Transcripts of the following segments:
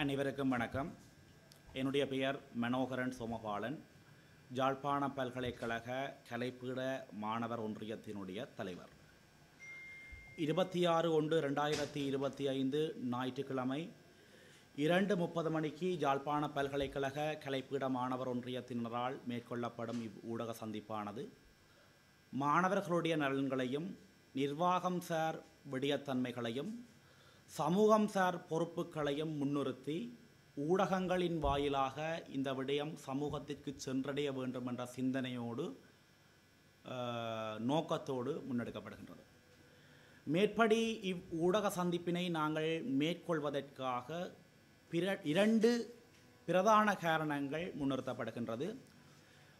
அனைவருக்கும் வணக்கம். என்னுடைய பெயர் மனோகரன் சோமபாலன். ஜாழ்ப்பாண பல்கலைக்கழக கலைப்பீட மாணவர் ஒன்றியத்தினுடைய தலைவர். 26/1/2025 ஞாயிற்றுக்கிழமை 2:30 மணிக்கு ஜாழ்ப்பாண பல்கலைக்கழக கலைப்பீட மாணவர் ஒன்றியத்தினரால் மேற்கொள்ளப்படும் ஊடக சந்திப்பானது மாணவர்களுடைய நலன்களையும் நிர்வாகம் சார் விடயத்தன்மைகளையும் சமூகம் சார் பொறுப்புகளையும் முன்னிறுத்தி ஊடகங்களின் வாயிலாக இந்த விடயம் சமூகத்திற்கு சென்றடைய வேண்டும் என்ற சிந்தனையோடு நோக்கத்தோடு முன்னெடுக்கப்படுகின்றது. மேற்படி ஊடக சந்திப்பினை நாங்கள் மேற்கொள்வதற்காக 2 பிரதான காரணங்கள் முன்னிறுத்தப்படுகின்றது.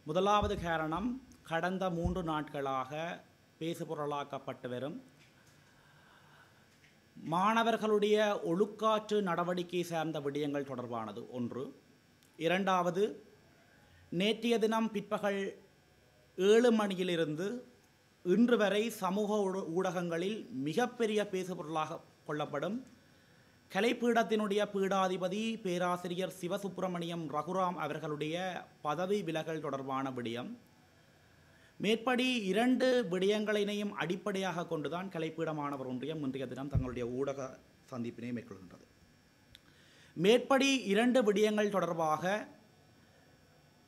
முதலாவது காரணம், கடந்த 3 நாட்களாக பேசுபொருளாக்கப்பட்டு வரும் மாணவர்களுடைய ஒழுக்காற்று நடவடிக்கை சார்ந்த விடயங்கள் தொடர்பானது ஒன்று. இரண்டாவது, நேற்றைய தினம் பிற்பகல் 7 மணியிலிருந்து இன்று வரை சமூக ஊடகங்களில் மிகப்பெரிய பேசுபொருளாக கொள்ளப்படும் கலைப்பீடத்தினுடைய பீடாதிபதி பேராசிரியர் சிவசுப்பிரமணியம் ரகுராம் அவர்களுடைய பதவி விலகல் தொடர்பான விடயம். மேற்படி 2 விடயங்களினையும் அடிப்படையாக கொண்டுதான் கலைப்பீட மாணவர் ஒன்றியம் இன்றைய தினம் தங்களுடைய ஊடக சந்திப்பினை மேற்கொள்கின்றது. மேற்படி 2 விடயங்கள் தொடர்பாக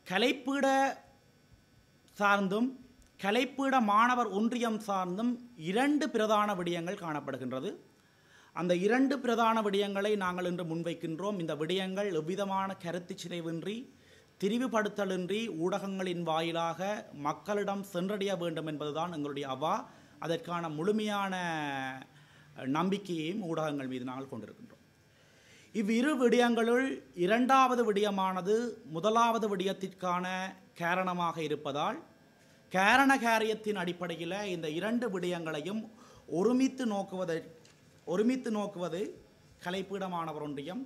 கலைப்பீட சார்ந்தும் கலைப்பீட மாணவர் ஒன்றியம் சார்ந்தும் 2 பிரதான விடயங்கள் காணப்படுகின்றது. அந்த 2 பிரதான விடயங்களை நாங்கள் இன்று முன்வைக்கின்றோம். இந்த விடயங்கள் எவ்விதமான கருத்து சிதைவின்றி திரிவுபடுத்தலின்றி ஊடகங்களின் வாயிலாக மக்களிடம் சென்றடைய வேண்டும் என்பதுதான் எங்களுடைய அவா. அதற்கான முழுமையான நம்பிக்கையையும் ஊடகங்கள் மீது நாங்கள் கொண்டிருக்கின்றோம். இவ்விரு விடயங்களுள் 2வது விடயமானது 1வது விடயத்திற்கான காரணமாக இருப்பதால் காரண காரியத்தின் அடிப்படையில் இந்த 2 விடயங்களையும் ஒருமித்து நோக்குவது கலைப்பீட மாணவர் ஒன்றியம்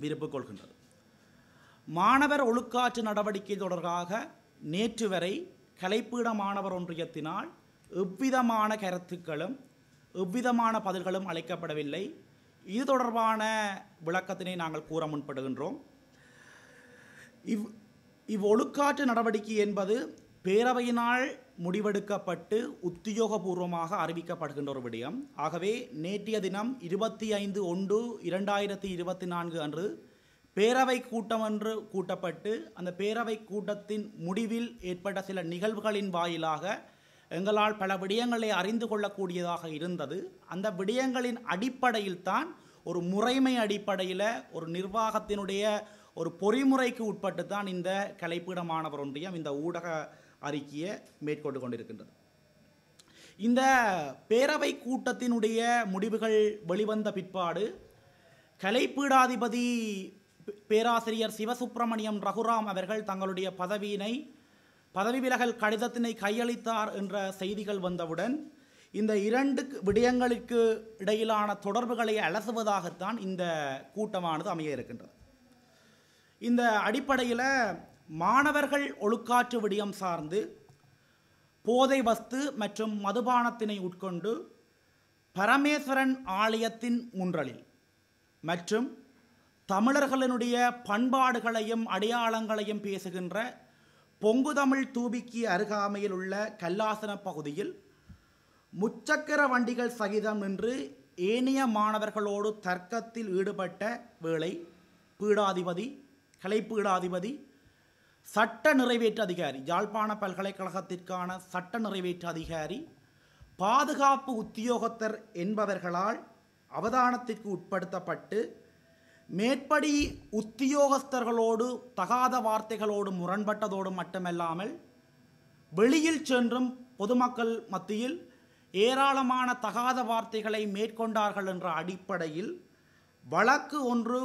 விருப்பு கொள்கின்றது. மாணவர் ஒழுக்காற்று நடவடிக்கை தொடர்பாக நேற்று வரை கலைப்பீட மாணவர் ஒன்றியத்தினால் எவ்விதமான கருத்துக்களும் எவ்விதமான பதில்களும் அளிக்கப்படவில்லை. இது தொடர்பான விளக்கத்தினை நாங்கள் கூற முன்படுகின்றோம். ஒழுக்காற்று நடவடிக்கை என்பது பேரவையினால் முடிவெடுக்கப்பட்டு உத்தியோகபூர்வமாக அறிவிக்கப்படுகின்ற ஒரு விடயம். ஆகவே நேற்றைய தினம் 25/1/2024 அன்று பேரவை கூட்டம் என்று கூட்டப்பட்டு அந்த பேரவை கூட்டத்தின் முடிவில் ஏற்பட்ட சில நிகழ்வுகளின் வாயிலாக எங்களால் பல விடயங்களை அறிந்து கொள்ளக்கூடியதாக இருந்தது. அந்த விடயங்களின் அடிப்படையில் தான் ஒரு முறைமை அடிப்படையில் ஒரு நிர்வாகத்தினுடைய ஒரு பொறிமுறைக்கு உட்பட்டு தான் இந்த கலைப்பீட மாணவர் ஒன்றியம் இந்த ஊடக அறிக்கையை மேற்கொண்டு கொண்டிருக்கின்றது. இந்த பேரவை கூட்டத்தினுடைய முடிவுகள் வெளிவந்த பிற்பாடு கலைப்பீடாதிபதி பேராசிரியர் சிவசுப்பிரமணியம் ரகுராம் அவர்கள் தங்களுடைய பதவி விலகல் கடிதத்தினை கையளித்தார் என்ற செய்திகள் வந்தவுடன் இந்த 2 விடயங்களுக்கு இடையிலான தொடர்புகளை அலசுவதாகத்தான் இந்த கூட்டமானது அமைய இருக்கின்றது. இந்த அடிப்படையில் மாணவர்கள் ஒழுக்காற்று விடயம் சார்ந்து போதை வஸ்து மற்றும் மதுபானத்தினை உட்கொண்டு பரமேஸ்வரன் ஆலயத்தின் முன்றலில் மற்றும் தமிழர்களினுடைய பண்பாடுகளையும் அடையாளங்களையும் பேசுகின்ற பொங்குதமிழ் தூபிக்கு அருகாமையில் உள்ள கல்லாசன பகுதியில் முச்சக்கர வண்டிகள் சகிதம் நின்று ஏனைய மாணவர்களோடு தர்க்கத்தில் ஈடுபட்ட வேளை கலைப்பீடாதிபதி சட்ட நிறைவேற்று அதிகாரி, யாழ்ப்பாண பல்கலைக்கழகத்திற்கான சட்ட நிறைவேற்று அதிகாரி, பாதுகாப்பு உத்தியோகத்தர் என்பவர்களால் அவதானத்திற்கு உட்படுத்தப்பட்டு மேற்படி உத்தியோகஸ்தர்களோடு தகாத வார்த்தைகளோடு முரண்பட்டதோடு மட்டுமல்லாமல் வெளியில் சென்றும் பொதுமக்கள் மத்தியில் ஏராளமான தகாத வார்த்தைகளை மேற்கொண்டார்கள் என்ற அடிப்படையில் வழக்கு ஒன்று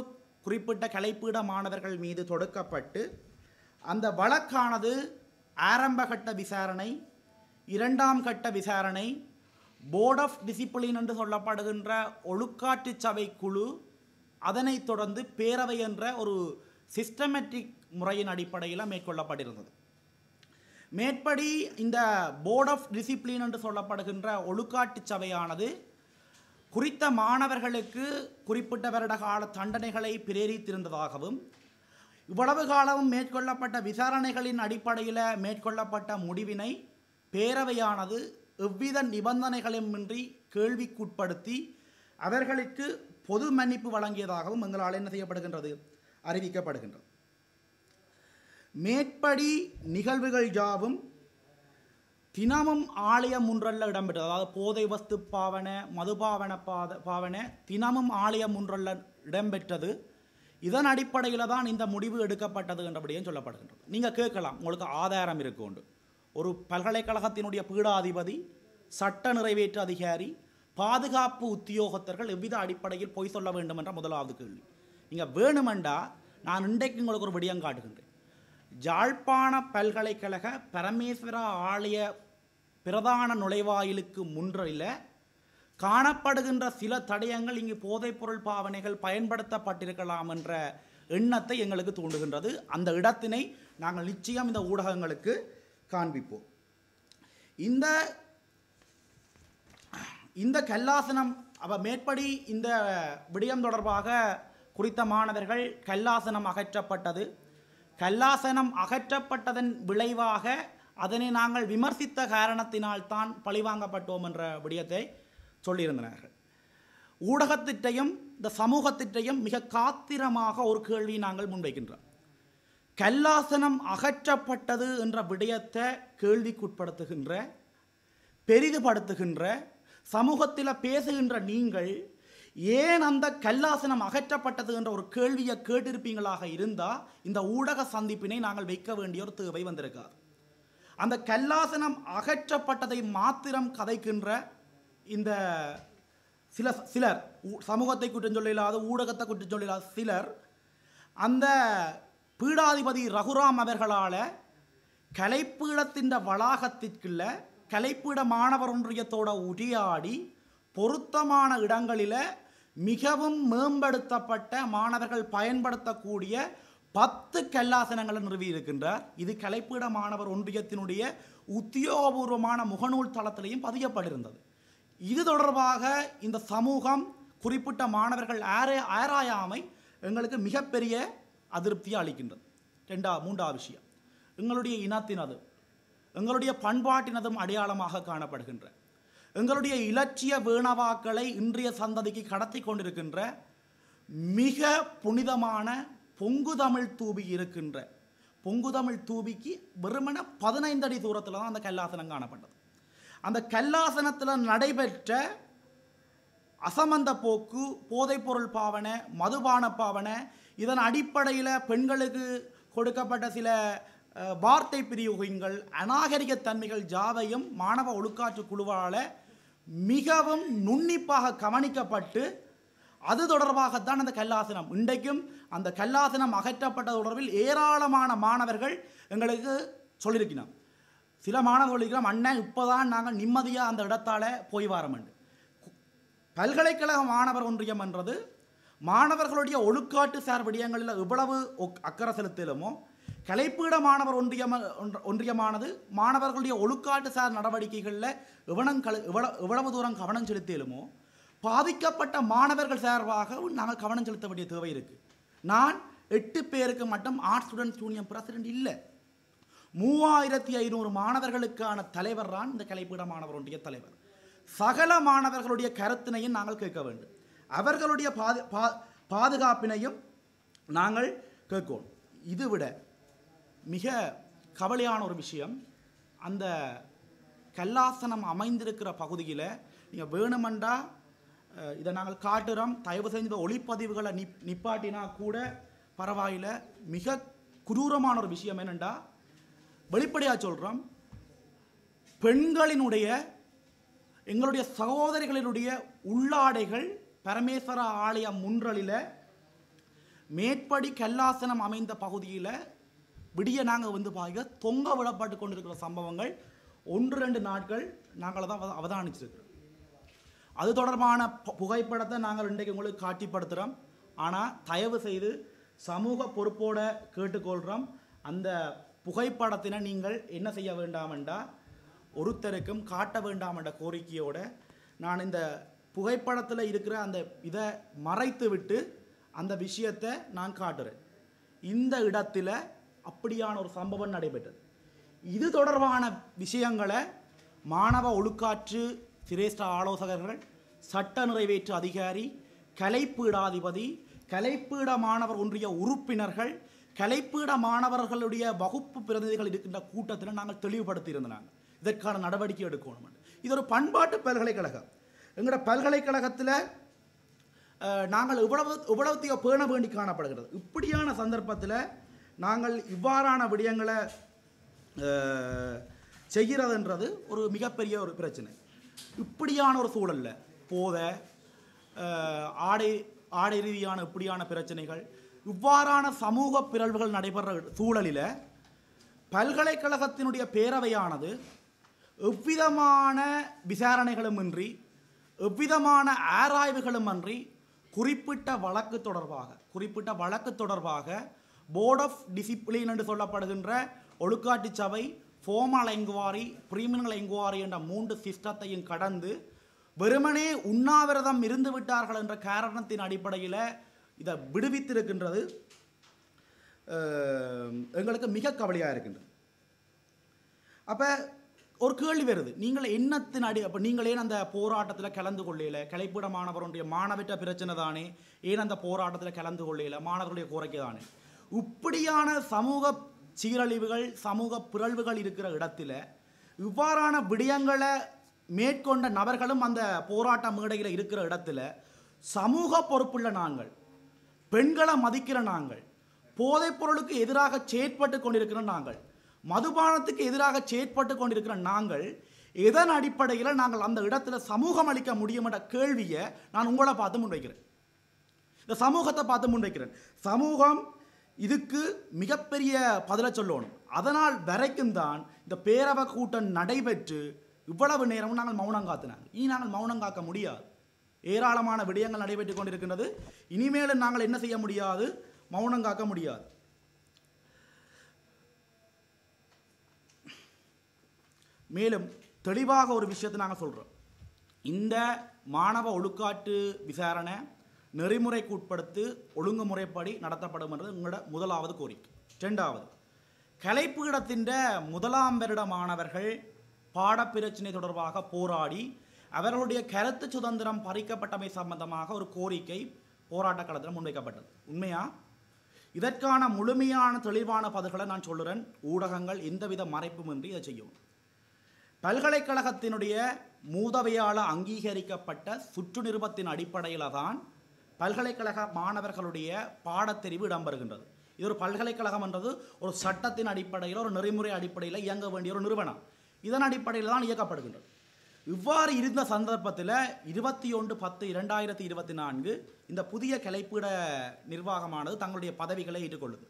குறிப்பிட்ட கலைப்பீட மாணவர்கள் மீது தொடுக்கப்பட்டு அந்த வழக்கானது ஆரம்பகட்ட விசாரணை, 2ஆம் கட்ட விசாரணை, போர்ட் ஆஃப் டிசிப்ளின் என்று சொல்லப்படுகின்ற ஒழுக்காற்று சபை குழு, அதனைத் தொடர்ந்து பேரவை என்ற ஒரு சிஸ்டமேட்டிக் முறையின் அடிப்படையில் மேற்கொள்ளப்பட்டிருந்தது. மேற்படி இந்த போர்ட் ஆஃப் டிசிப்ளின் என்று சொல்லப்படுகின்ற ஒழுக்காட்டு சபையானது குறித்த மாணவர்களுக்கு குறிப்பிட்ட வருட கால தண்டனைகளை பிரேரித்திருந்ததாகவும் இவ்வளவு காலமும் மேற்கொள்ளப்பட்ட விசாரணைகளின் அடிப்படையில் மேற்கொள்ளப்பட்ட முடிவினை பேரவையானது எவ்வித நிபந்தனைகளுமின்றி கேள்விக்குட்படுத்தி அவர்களுக்கு பொது மன்னிப்பு வழங்கியதாகவும் எங்களால் என்ன செய்யப்படுகின்றது, அறிவிக்கப்படுகின்றது. மேற்படி நிகழ்வுகள் யாவும் தினமும் ஆலயம் ஒன்றல்ல இடம்பெற்றது. அதாவது போதை வஸ்து பாவன, மதுபாவன பாவன தினமும் ஆலயம் ஒன்றல்ல இடம்பெற்றது. இதன் அடிப்படையில் தான் இந்த முடிவு எடுக்கப்பட்டது என்றபடியும் சொல்லப்படுகின்றது. நீங்கள் கேட்கலாம், உங்களுக்கு ஆதாரம் இருக்குண்டு. ஒரு பல்கலைக்கழகத்தினுடைய பீடாதிபதி, சட்ட நிறைவேற்று அதிகாரி, பாதுகாப்பு உத்தியோகத்தர்கள் எவ்வித அடிப்படையில் பொய் சொல்ல வேண்டும் என்ற முதலாவது கேள்வி. நீங்கள் வேணுமெண்டா நான் இன்றைக்கு உங்களுக்கு ஒரு விடயம் காட்டுகின்றேன். யாழ்ப்பாண பல்கலைக்கழக பரமேஸ்வர ஆலய பிரதான நுழைவாயிலுக்கு முன்றில் காணப்படுகின்ற சில தடயங்கள் இங்கு போதைப்பொருள் பாவனைகள் பயன்படுத்தப்பட்டிருக்கலாம் என்ற எண்ணத்தை எங்களுக்கு தூண்டுகின்றது. அந்த இடத்தினை நாங்கள் நிச்சயம் இந்த ஊடகங்களுக்கு காண்பிப்போம். இந்த கல்லாசனம் மேற்படி இந்த விடயம் தொடர்பாக குறித்த மாணவர்கள் கல்லாசனம் அகற்றப்பட்டது. கல்லாசனம் அகற்றப்பட்டதன் விளைவாக அதனை நாங்கள் விமர்சித்த காரணத்தினால்தான் பழிவாங்கப்பட்டோம் என்ற விடயத்தை சொல்லியிருந்தார்கள். ஊடகத்திட்டையும் இந்த சமூகத்திட்டையும் மிக காத்திரமாக ஒரு கேள்வி நாங்கள் முன்வைக்கின்றோம். கல்லாசனம் அகற்றப்பட்டது என்ற விடயத்தை கேள்விக்குட்படுத்துகின்ற, பெரிதுபடுத்துகின்ற, சமூகத்தில் பேசுகின்ற நீங்கள் ஏன் அந்த கல்லாசனம் அகற்றப்பட்டது என்ற ஒரு கேள்வியை கேட்டிருப்பீங்களாக இருந்தால் இந்த ஊடக சந்திப்பினை நாங்கள் வைக்க வேண்டிய ஒரு தேவை வந்திருக்காது. அந்த கல்லாசனம் அகற்றப்பட்டதை மாத்திரம் கதைக்கின்ற இந்த சிலர் சமூகத்தை குற்றம் சொல்லிடாத, ஊடகத்தை குற்றம் சொல்லிடாத சிலர் அந்த பீடாதிபதி ரகுராம் அவர்களால் கலைப்பீடத்தின் வளாகத்திற்குள்ள கலைப்பீட மாணவர் ஒன்றியத்தோட உரையாடி பொருத்தமான இடங்களில் மிகவும் மேம்படுத்தப்பட்ட மாணவர்கள் பயன்படுத்தக்கூடிய 10 கல்லாசனங்களை நிறுவியிருக்கின்றார். இது கலைப்பீட மாணவர் ஒன்றியத்தினுடைய உத்தியோகபூர்வமான முகநூல் தளத்திலையும் பதியப்பட்டிருந்தது. இது தொடர்பாக இந்த சமூகம் குறிப்பிட்ட மாணவர்கள் ஆராயாமை எங்களுக்கு மிகப்பெரிய அதிருப்தியை அளிக்கின்றது. மூன்றாவது விஷயம், எங்களுடைய இனத்தினதும் எங்களுடைய பண்பாட்டினதும் அடையாளமாக காணப்படுகின்ற, எங்களுடைய இலட்சிய வேணவாக்களை இன்றைய சந்ததிக்கு கடத்தி கொண்டிருக்கின்ற மிக புனிதமான பொங்குதமிழ் தூபி இருக்கின்ற பொங்குதமிழ் தூபிக்கு வெறுமன 15 அடி தூரத்தில் தான் அந்த கல்லாசனம் காணப்பட்டது. அந்த கல்லாசனத்தில் நடைபெற்ற அசமந்த போக்கு, போதைப்பொருள் பாவனை, மதுபான பாவனை, இதன் அடிப்படையில் பெண்களுக்கு கொடுக்கப்பட்ட சில வார்த்தை பிரிவுகள், அநாகரிகத்தன்மைகள் ஜாவையும் மாணவ ஒழுக்காற்று குழுவால் மிகவும் நுண்ணிப்பாக கவனிக்கப்பட்டு அது தொடர்பாகத்தான் அந்த கல்லாசனம் இன்றைக்கும் அந்த கல்லாசனம் அகற்றப்பட்ட தொடர்பில் ஏராளமான மாணவர்கள் எங்களுக்கு சொல்லியிருக்கிறோம். சில மாணவர்கள் சொல்லியிருக்கிறோம், அண்ணன் இப்போதான் நாங்கள் நிம்மதியாக அந்த இடத்தால் போய் வாரமண்டு. பல்கலைக்கழக மாணவர் ஒன்றியம் என்றது மாணவர்களுடைய ஒழுக்காட்டு சார் விடயங்களில் எவ்வளவு அக்கறை செலுத்தலுமோ, கலைப்பீட மாணவர் ஒன்றியமானது மாணவர்களுடைய ஒழுக்காட்டு சார் நடவடிக்கைகளில் எவ்வளவு தூரம் கவனம் செலுத்தலுமோ, பாதிக்கப்பட்ட மாணவர்கள் சார்பாக நாங்கள் கவனம் செலுத்த வேண்டிய தேவை இருக்குது. நான் 8 பேருக்கு மட்டும் ஆர்ட்ஸ் ஸ்டூடெண்ட்ஸ் யூனியன் பிரசிடென்ட் இல்லை, 3500 மாணவர்களுக்கான தலைவர் தான் இந்த கலைப்பீட மாணவர் ஒன்றிய தலைவர். சகல மாணவர்களுடைய கருத்தினையும் நாங்கள் கேட்க வேண்டும், அவர்களுடைய பாதுகாப்பினையும் நாங்கள் கேட்கணும். இதுவிட மிக கவலையான ஒரு விஷயம், அந்த கல்லாசனம் அமைந்திருக்கிற பகுதியில் நீங்கள் வேணுமெண்டா இதை நாங்கள் காட்டுறோம், தயவு செஞ்ச ஒளிப்பதிவுகளை நிப்பாட்டினா கூட பரவாயில்லை. மிக குரூரமான ஒரு விஷயம் என்னென்னா, வெளிப்படையாக சொல்கிறோம், பெண்களினுடைய எங்களுடைய சகோதரிகளினுடைய உள்ளாடைகள் பரமேஸ்வர ஆலயம் முன்றலில் மேற்படி கல்லாசனம் அமைந்த பகுதியில் விடிய நாங்கள் வந்து பார்க்க தொங்க விடப்பட்டு கொண்டிருக்கிற சம்பவங்கள் 1-2 நாட்கள் நாங்கள் தான் அவதானிச்சிருக்கிறோம். அது தொடர்பான புகைப்படத்தை நாங்கள் இன்றைக்கு உங்களுக்கு காட்டிப்படுத்துகிறோம். ஆனால் தயவு செய்து சமூக பொறுப்போடு கேட்டுக்கொள்கிறோம், அந்த புகைப்படத்தினை நீங்கள் என்ன செய்ய வேண்டாம் என்றால் ஒருத்தருக்கும் காட்ட வேண்டாம் என்ற கோரிக்கையோடு நான் இந்த புகைப்படத்தில் இருக்கிற அந்த இதை மறைத்து விட்டு அந்த விஷயத்தை நான் காட்டுறேன். இந்த இடத்துல அப்படியான ஒரு சம்பவம் நடைபெற்றது. இது தொடர்பான விஷயங்களை மாணவ ஒழுக்காற்று சிரேஷ்ட ஆலோசகர்கள், சட்ட நிறைவேற்று அதிகாரி, கலைப்பீடாதிபதி, கலைப்பீட மாணவர் ஒன்றிய உறுப்பினர்கள், கலைப்பீட மாணவர்களுடைய வகுப்பு பிரதிநிதிகள் இருக்கின்ற கூட்டத்தில் நாங்கள் தெளிவுபடுத்தியிருந்தாங்க. இதற்கான நடவடிக்கை எடுக்கணும். இது ஒரு பண்பாட்டு பல்கலைக்கழகம். எங்களோட பல்கலைக்கழகத்தில் நாங்கள் இவ்வளவு பேண வேண்டி காணப்படுகிறது. இப்படியான சந்தர்ப்பத்தில் நாங்கள் இவ்வாறான விடயங்களை செய்கிறதுன்றது ஒரு மிகப்பெரிய ஒரு பிரச்சனை. இப்படியான ஒரு சூழலில் ஆடை ரீதியான இப்படியான பிரச்சனைகள், இவ்வாறான சமூக பிறழ்வுகள் நடைபெற சூழலில் பல்கலைக்கழகத்தினுடைய பேரவையானது எவ்விதமான விசாரணைகளுமின்றி, எவ்விதமான ஆராய்வுகளும் அன்றி குறிப்பிட்ட வழக்கு தொடர்பாக போர்ட் ஆஃப் டிசிப்ளின் என்று சொல்லப்படுகின்ற ஒழுக்காட்டு சபை, ஃபார்மல் என்குவாரி, பிரிமினல் என்குவாரி என்ற 3 சிஸ்டத்தையும் கடந்து வெறுமனே உண்ணாவிரதம் இருந்து விட்டார்கள் என்ற காரணத்தின் அடிப்படையில் இதை விடுவித்திருக்கின்றது எங்களுக்கு மிக கவலையாக இருக்கின்றது. அப்போ ஒரு கேள்வி வருது, நீங்கள் என்னத்தின் அப்போ நீங்கள் ஏன் அந்த போராட்டத்தில் கலந்து கொள்ளையில? கலைப்பீட மாணவர் ஒன்றிய மாணவற்ற பிரச்சனை தானே, ஏன் அந்த போராட்டத்தில் கலந்து கொள்ளையில? மாணவர்களுடைய கோரிக்கை தானே. இப்படியான சமூக சீரழிவுகள், சமூக பிறழ்வுகள் இருக்கிற இடத்துல இவ்வாறான விடயங்களை மேற்கொண்ட நபர்களும் அந்த போராட்ட மேடையில் இருக்கிற இடத்துல சமூக பொறுப்புள்ள நாங்கள், பெண்களை மதிக்கிற நாங்கள், போதைப் பொருளுக்கு எதிராக செயற்பட்டு கொண்டிருக்கிற நாங்கள், மதுபானத்துக்கு எதிராக செயற்பட்டு கொண்டிருக்கிற நாங்கள், எதன் அடிப்படையில் நாங்கள் அந்த இடத்துல சமூகம் அளிக்க முடியும் என்ற கேள்வியை நான் உங்களை பார்த்து முன்வைக்கிறேன். இந்த சமூகத்தை பார்த்து முன்வைக்கிறேன். சமூகம் இதுக்கு மிகப்பெரிய பதிலை சொல்லணும். அதனால் வரைக்கும் தான் இந்த பேரவை கூட்டம் நடைபெற்று இவ்வளவு நேரமும் நாங்கள் மௌனம் காத்தினாங்க. இனி நாங்கள் மௌனம் காக்க முடியாது. ஏராளமான விடயங்கள் நடைபெற்று கொண்டிருக்கின்றது. இனிமேலும் நாங்கள் என்ன செய்ய முடியாது? மௌனம் காக்க முடியாது. மேலும் தெளிவாக ஒரு விஷயத்தை நாங்கள் சொல்கிறோம். இந்த மாணவ ஒழுக்காற்று விசாரணை நெறிமுறைக்கு உட்படுத்தி ஒழுங்குமுறைப்படி நடத்தப்படும் என்றது எங்களோட முதலாவது கோரிக்கை. 2வது, கலைப்பீடத்தின் 1ஆம் வருட மாணவர்கள் பாடப்பிரச்சினை தொடர்பாக போராடி அவர்களுடைய கருத்து சுதந்திரம் பறிக்கப்பட்டமை சம்பந்தமாக ஒரு கோரிக்கை போராட்ட களத்தில் முன்வைக்கப்பட்டது. உண்மையா? இதற்கான முழுமையான தெளிவான பதில்களை நான் சொல்லுறேன். ஊடகங்கள் எந்தவித மறைப்புமின்றி இதை செய்யும். பல்கலைக்கழகத்தினுடைய மூதவையால் அங்கீகரிக்கப்பட்ட சுற்று நிருபத்தின் அடிப்படையில் தான் பல்கலைக்கழக மாணவர்களுடைய பாடத்தெரிவு இடம்பெறுகின்றது. இது ஒரு பல்கலைக்கழகம் என்றது ஒரு சட்டத்தின் அடிப்படையில், ஒரு நெறிமுறை அடிப்படையில் இயங்க வேண்டிய ஒரு நிறுவனம். இதன் அடிப்படையில் தான் இயக்கப்படுகின்றது. இவ்வாறு இருந்த சந்தர்ப்பத்தில் 21/10/2024 இந்த புதிய கலைப்பீட நிர்வாகமானது தங்களுடைய பதவிகளை ஏற்றுக்கொள்ளுது.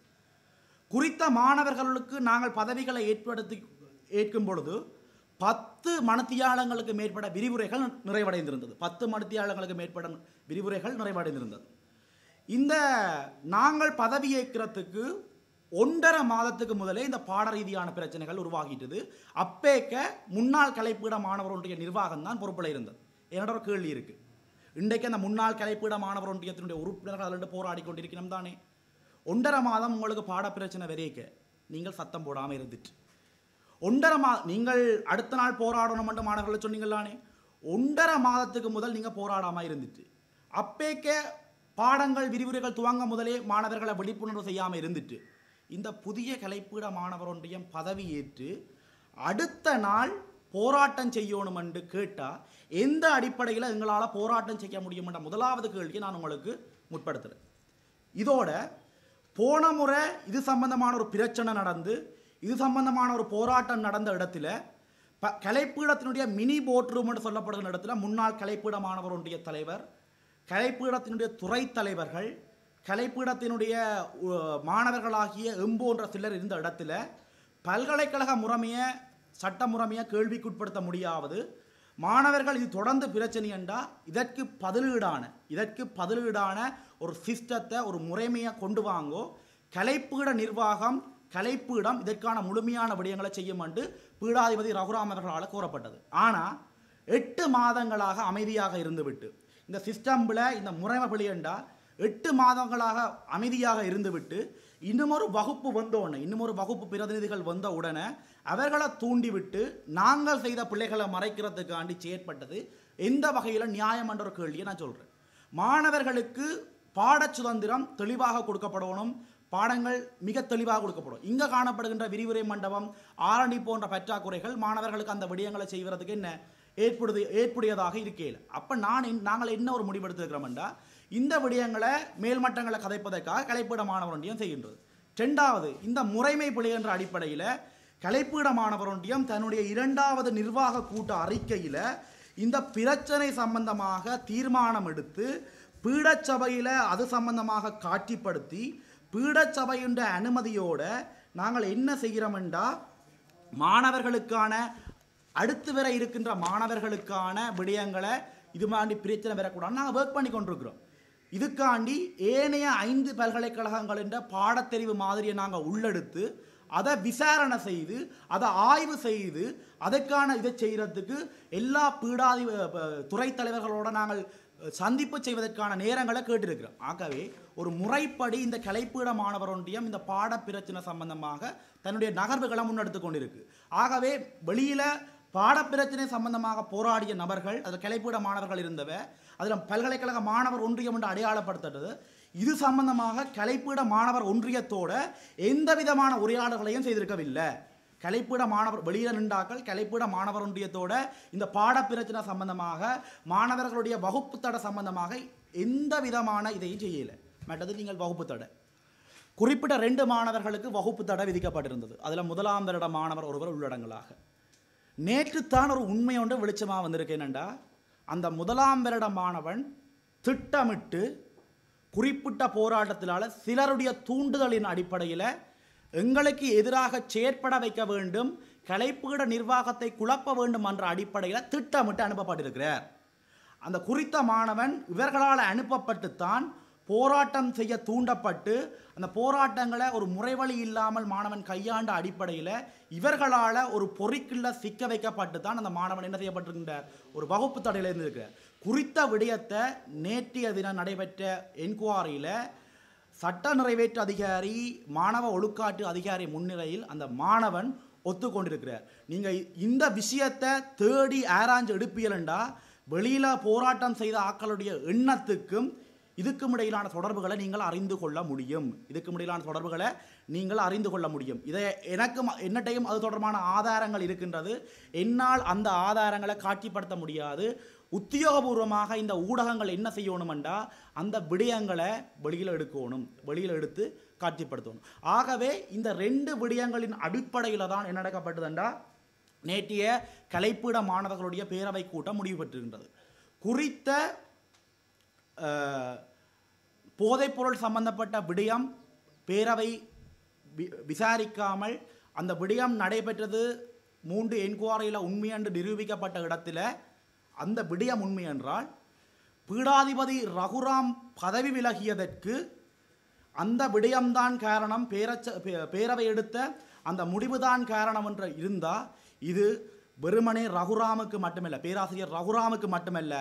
குறித்த மாணவர்களுக்கு நாங்கள் பதவிகளை ஏற்கும் பொழுது 10 மணித்தியாலங்களுக்கு மேற்பட்ட விரிவுரைகள் நிறைவடைந்திருந்தது. 10 மணித்தியாலங்களுக்கு மேற்பட்ட விரிவுரைகள் நிறைவடைந்திருந்தது. இந்த நாங்கள் பதவியேற்கிறதுக்கு 1.5 மாதத்துக்கு முதலே இந்த பாட ரீதியான பிரச்சனைகள் உருவாகிட்டது. அப்பேக்க முன்னாள் கலைப்பீட மாணவர் ஒன்றிய நிர்வாகம் தான் பொறுப்பில் இருந்தது. என்னோட ஒரு கேள்வி இருக்குது. இன்றைக்கு அந்த முன்னாள் கலைப்பீட மாணவர் ஒன்றியத்தினுடைய உறுப்பினர்கள் அதில் போராடி கொண்டிருக்கணும் தானே. 1.5 மாதம் உங்களுக்கு பாட பிரச்சனை வரைக்க நீங்கள் சத்தம் போடாமல் இருந்துட்டு 1.5 மாதம் நீங்கள் அடுத்த நாள் போராடணும் என்று மாணவர்களை சொன்னீங்களானே. 1.5 மாதத்துக்கு முதல் நீங்கள் போராடாமல் இருந்துட்டு அப்பேக்க பாடங்கள் விரிவுரைகள் துவங்க முதலே மாணவர்களை விழிப்புணர்வு செய்யாமல் இருந்துட்டு இந்த புதிய கலைப்பீட மாணவர் ஒன்றியம் பதவி ஏற்று அடுத்த நாள் போராட்டம் செய்யணும் என்று கேட்டால் எந்த அடிப்படையில் எங்களால் போராட்டம் செய்ய முடியும் என்ற முதலாவது கேள்வியை நான் உங்களுக்கு முற்படுத்துகிறேன். இதோட போன முறை இது சம்பந்தமான ஒரு பிரச்சனை நடந்து, இது சம்பந்தமான ஒரு போராட்டம் நடந்த இடத்துல கலைப்பீடத்தினுடைய மினி போட் ரூம் என்று சொல்லப்படுகிற இடத்துல முன்னாள் கலைப்பீட மாணவர் ஒன்றிய தலைவர், கலைப்பீடத்தினுடைய துறை தலைவர்கள், கலைப்பீடத்தினுடைய மாணவர்களாகிய போன்ற சிலர் இருந்த இடத்துல பல்கலைக்கழக முறைமையை சட்ட முறைமையை கேள்விக்குட்படுத்த முடியாவது. மாணவர்கள் இது தொடர்ந்து பிரச்சனை என்றால் இதற்கு பதிலீடான ஒரு சிஸ்டத்தை, ஒரு முறைமையை கொண்டு வாங்கோ. கலைப்பீட நிர்வாகம், கலைப்பீடம் இதற்கான முழுமையான விடயங்களை செய்யும் என்று பீடாதிபதி ரகுராம் அவர்களால் கூறப்பட்டது. ஆனால் 8 மாதங்களாக அமைதியாக இருந்துவிட்டு, இந்த சிஸ்டம்பில் இந்த முறைமைப்படி என்றால் 8 மாதங்களாக அமைதியாக இருந்துவிட்டு இன்னுமொரு வகுப்பு வந்தோடனே, இன்னுமொரு வகுப்பு பிரதிநிதிகள் வந்த உடனே அவர்களை தூண்டிவிட்டு நாங்கள் செய்த பிள்ளைகளை மறைக்கிறதுக்காண்டி செயற்பட்டது எந்த வகையில் நியாயம் என்ற ஒரு கேள்வியை நான் சொல்கிறேன். மாணவர்களுக்கு பாட சுதந்திரம் தெளிவாக கொடுக்கப்படணும், பாடங்கள் மிக தெளிவாக கொடுக்கப்படும். இங்கே காணப்படுகின்ற விரிவுரை மண்டபம், ஆரணி போன்ற பற்றாக்குறைகள் மாணவர்களுக்கு அந்த விடயங்களை செய்வதற்கு என்ன ஏற்புடையதாக இருக்கையில். அப்போ நாங்கள் என்ன ஒரு முடிவெடுத்திருக்கிறோம்டா, இந்த விடயங்களை மேல்மட்டங்களை கதைப்பதற்காக கலைப்பீட மாணவர் ஒன்றியம் செய்கின்றது. ரெண்டாவது, இந்த முறைமை பிழை என்ற அடிப்படையில் கலைப்பீட மாணவர் ஒன்றியம் தன்னுடைய 2வது நிர்வாக கூட்ட அறிக்கையில் இந்த பிரச்சனை சம்பந்தமாக தீர்மானம் எடுத்து பீடச்சபையில் அது சம்பந்தமாக காட்சிப்படுத்தி பீடச்சபையின் அனுமதியோடு நாங்கள் என்ன செய்கிறோம்டா, மாணவர்களுக்கான அடுத்து வர இருக்கின்ற மாணவர்களுக்கான விடயங்களை இது மாதிரி பிரச்சனை வரக்கூடாது நாங்கள் ஒர்க் பண்ணி கொண்டிருக்கிறோம். இதுக்காண்டி ஏனைய 5 பல்கலைக்கழகங்களின் பாடத்தெரிவு மாதிரியை நாங்கள் உள்ளெடுத்து அதை விசாரணை செய்து அதை ஆய்வு செய்து அதற்கான இதை செய்கிறதுக்கு எல்லா பீடாதி துறை தலைவர்களோடு நாங்கள் சந்திப்பு செய்வதற்கான நேரங்களை கேட்டிருக்கிறோம். ஆகவே ஒரு முறைப்படி இந்த கலைப்பீட மாணவர் ஒன்றியம் இந்த பாட பிரச்சனை சம்பந்தமாக தன்னுடைய நகர்வுகளை முன்னெடுத்து கொண்டிருக்கு. ஆகவே வெளியில் பாடப்பிரச்சனை சம்பந்தமாக போராடிய நபர்கள், அதில் கலைப்பீட மாணவர்கள் இருந்தவ, அதில் பல்கலைக்கழக மாணவர் ஒன்றியம் என்று அடையாளப்படுத்துறது. இது சம்பந்தமாக கலைப்பீட மாணவர் ஒன்றியத்தோட எந்த விதமான உரையாடல்களையும் செய்திருக்கவில்லை. கலைப்பீட மாணவர் வெளியில் நின்றாக்கள் கலைப்பீட மாணவர் ஒன்றியத்தோட இந்த பாடப்பிரச்சனை சம்பந்தமாக மாணவர்களுடைய வகுப்பு தடை சம்பந்தமாக எந்த விதமான இதையும் செய்யலை. மற்றது நீங்கள் வகுப்பு தடை குறிப்பிட்ட 2 மாணவர்களுக்கு வகுப்பு தடை விதிக்கப்பட்டிருந்தது. அதில் 1ஆம் வருட மாணவர் ஒருவர் உள்ளடங்கலாக. நேற்றுத்தான் ஒரு உண்மை ஒன்று வெளிச்சமாக வந்திருக்கேனண்டா, அந்த 1ஆம் வருட மாணவன் திட்டமிட்டு குறிப்பிட்ட போராட்டத்தினால் சிலருடைய தூண்டுதலின் அடிப்படையில் எங்களுக்கு எதிராக செயற்பட வைக்க வேண்டும், கலைப்பீட நிர்வாகத்தை குழப்ப வேண்டும் என்ற அடிப்படையில் திட்டமிட்டு அனுப்பப்பட்டிருக்கிறார். அந்த குறித்த மாணவன் இவர்களால் அனுப்பப்பட்டுத்தான் போராட்டம் செய்ய தூண்டப்பட்டு அந்த போராட்டங்களை ஒரு முறைவழி இல்லாமல் மாணவன் கையாண்ட அடிப்படையில் இவர்களால் ஒரு பொறிக்குள்ள சிக்க வைக்கப்பட்டு தான் அந்த மாணவன் என்ன செய்யப்பட்டிருக்கின்றார், ஒரு வகுப்பு தடையில் இருந்திருக்கிறார். குறித்த விடயத்தை நேற்றைய தினம் நடைபெற்ற என்கொயரியில் சட்ட நிறைவேற்று அதிகாரி மாணவ ஒழுக்காட்டு அதிகாரி முன்னிலையில் அந்த மாணவன் ஒத்துக்கொண்டிருக்கிறார். நீங்கள் இந்த விஷயத்தை தேடி ஆராய்ஞ்சு எடுப்பியலண்டா வெளியில் போராட்டம் செய்த ஆக்களுடைய எண்ணத்துக்கும் இதுக்கும் இடையிலான தொடர்புகளை நீங்கள் அறிந்து கொள்ள முடியும். இதை என்னட்டையும் அது தொடர்பான ஆதாரங்கள் இருக்கின்றது. என்னால் அந்த ஆதாரங்களை காட்சிப்படுத்த முடியாது. உத்தியோகபூர்வமாக இந்த ஊடகங்கள் என்ன செய்யணுமெண்டா அந்த விடயங்களை வெளியில் எடுத்து காட்சிப்படுத்தணும். ஆகவே இந்த 2 விடயங்களின் அடிப்படையில் தான் என்ன நடக்கப்பட்டதுண்டா, நேற்றைய கலைப்பீட மாணவர்களுடைய பேரவை கூட்டம் முடிவு பெற்றிருக்கின்றது. குறித்த போதைப்பொருள் சம்பந்தப்பட்ட விடயம் பேரவை விசாரிக்காமல் அந்த விடயம் நடைபெற்றது 3 என்கொயரியில் உண்மை என்று நிரூபிக்கப்பட்ட இடத்துல அந்த விடயம் உண்மை என்றால் பீடாதிபதி ரகுராம் பதவி விலகியதற்கு அந்த விடயம்தான் காரணம், பேரவை எடுத்த அந்த முடிவுதான் காரணம் என்று இருந்தால் இது வெறுமனே ரகுராமுக்கு மட்டுமல்ல, பேராசிரியர் ரகுராமுக்கு மட்டுமல்ல,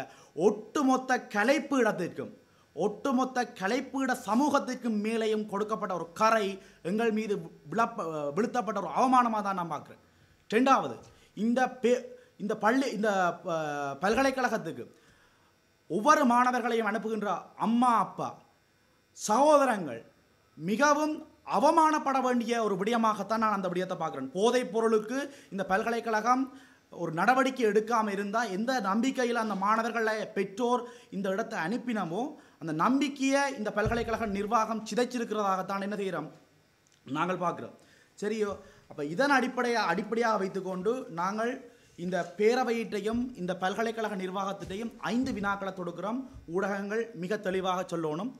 ஒட்டுமொத்த கலைப்பீடத்திற்கும் ஒட்டுமொத்த கலைப்பீட சமூகத்திற்கும் மேலேயும் கொடுக்கப்பட்ட ஒரு கரை, எங்கள் மீது விழுத்தப்பட்ட ஒரு அவமானமாக தான் நான் பார்க்குறேன். 2வது, இந்த பல்கலைக்கழகத்துக்கு ஒவ்வொரு மாணவர்களையும் அனுப்புகின்ற அம்மா அப்பா சகோதரங்கள் மிகவும் அவமானப்பட வேண்டிய ஒரு விடயமாகத்தான் நான் அந்த விடயத்தை பார்க்குறேன். போதைப் பொருளுக்கு இந்த பல்கலைக்கழகம் ஒரு நடவடிக்கை எடுக்காமல் இருந்தால் எந்த நம்பிக்கையில் அந்த மாணவர்களை பெற்றோர் இந்த இடத்தை அனுப்பினமோ அந்த நம்பிக்கையை இந்த பல்கலைக்கழக நிர்வாகம் சிதைச்சிருக்கிறதாகத்தான் என்ன செய்கிறோம் நாங்கள் பார்க்குறோம். சரியோ, அப்போ இதன் அடிப்படையாக வைத்துக்கொண்டு நாங்கள் இந்த பேரவையிட்டையும் இந்த பல்கலைக்கழக நிர்வாகத்திட்டையும் 5 வினாக்களை தொடுக்கிறோம். ஊடகங்கள் மிக தெளிவாக சொல்லணும்.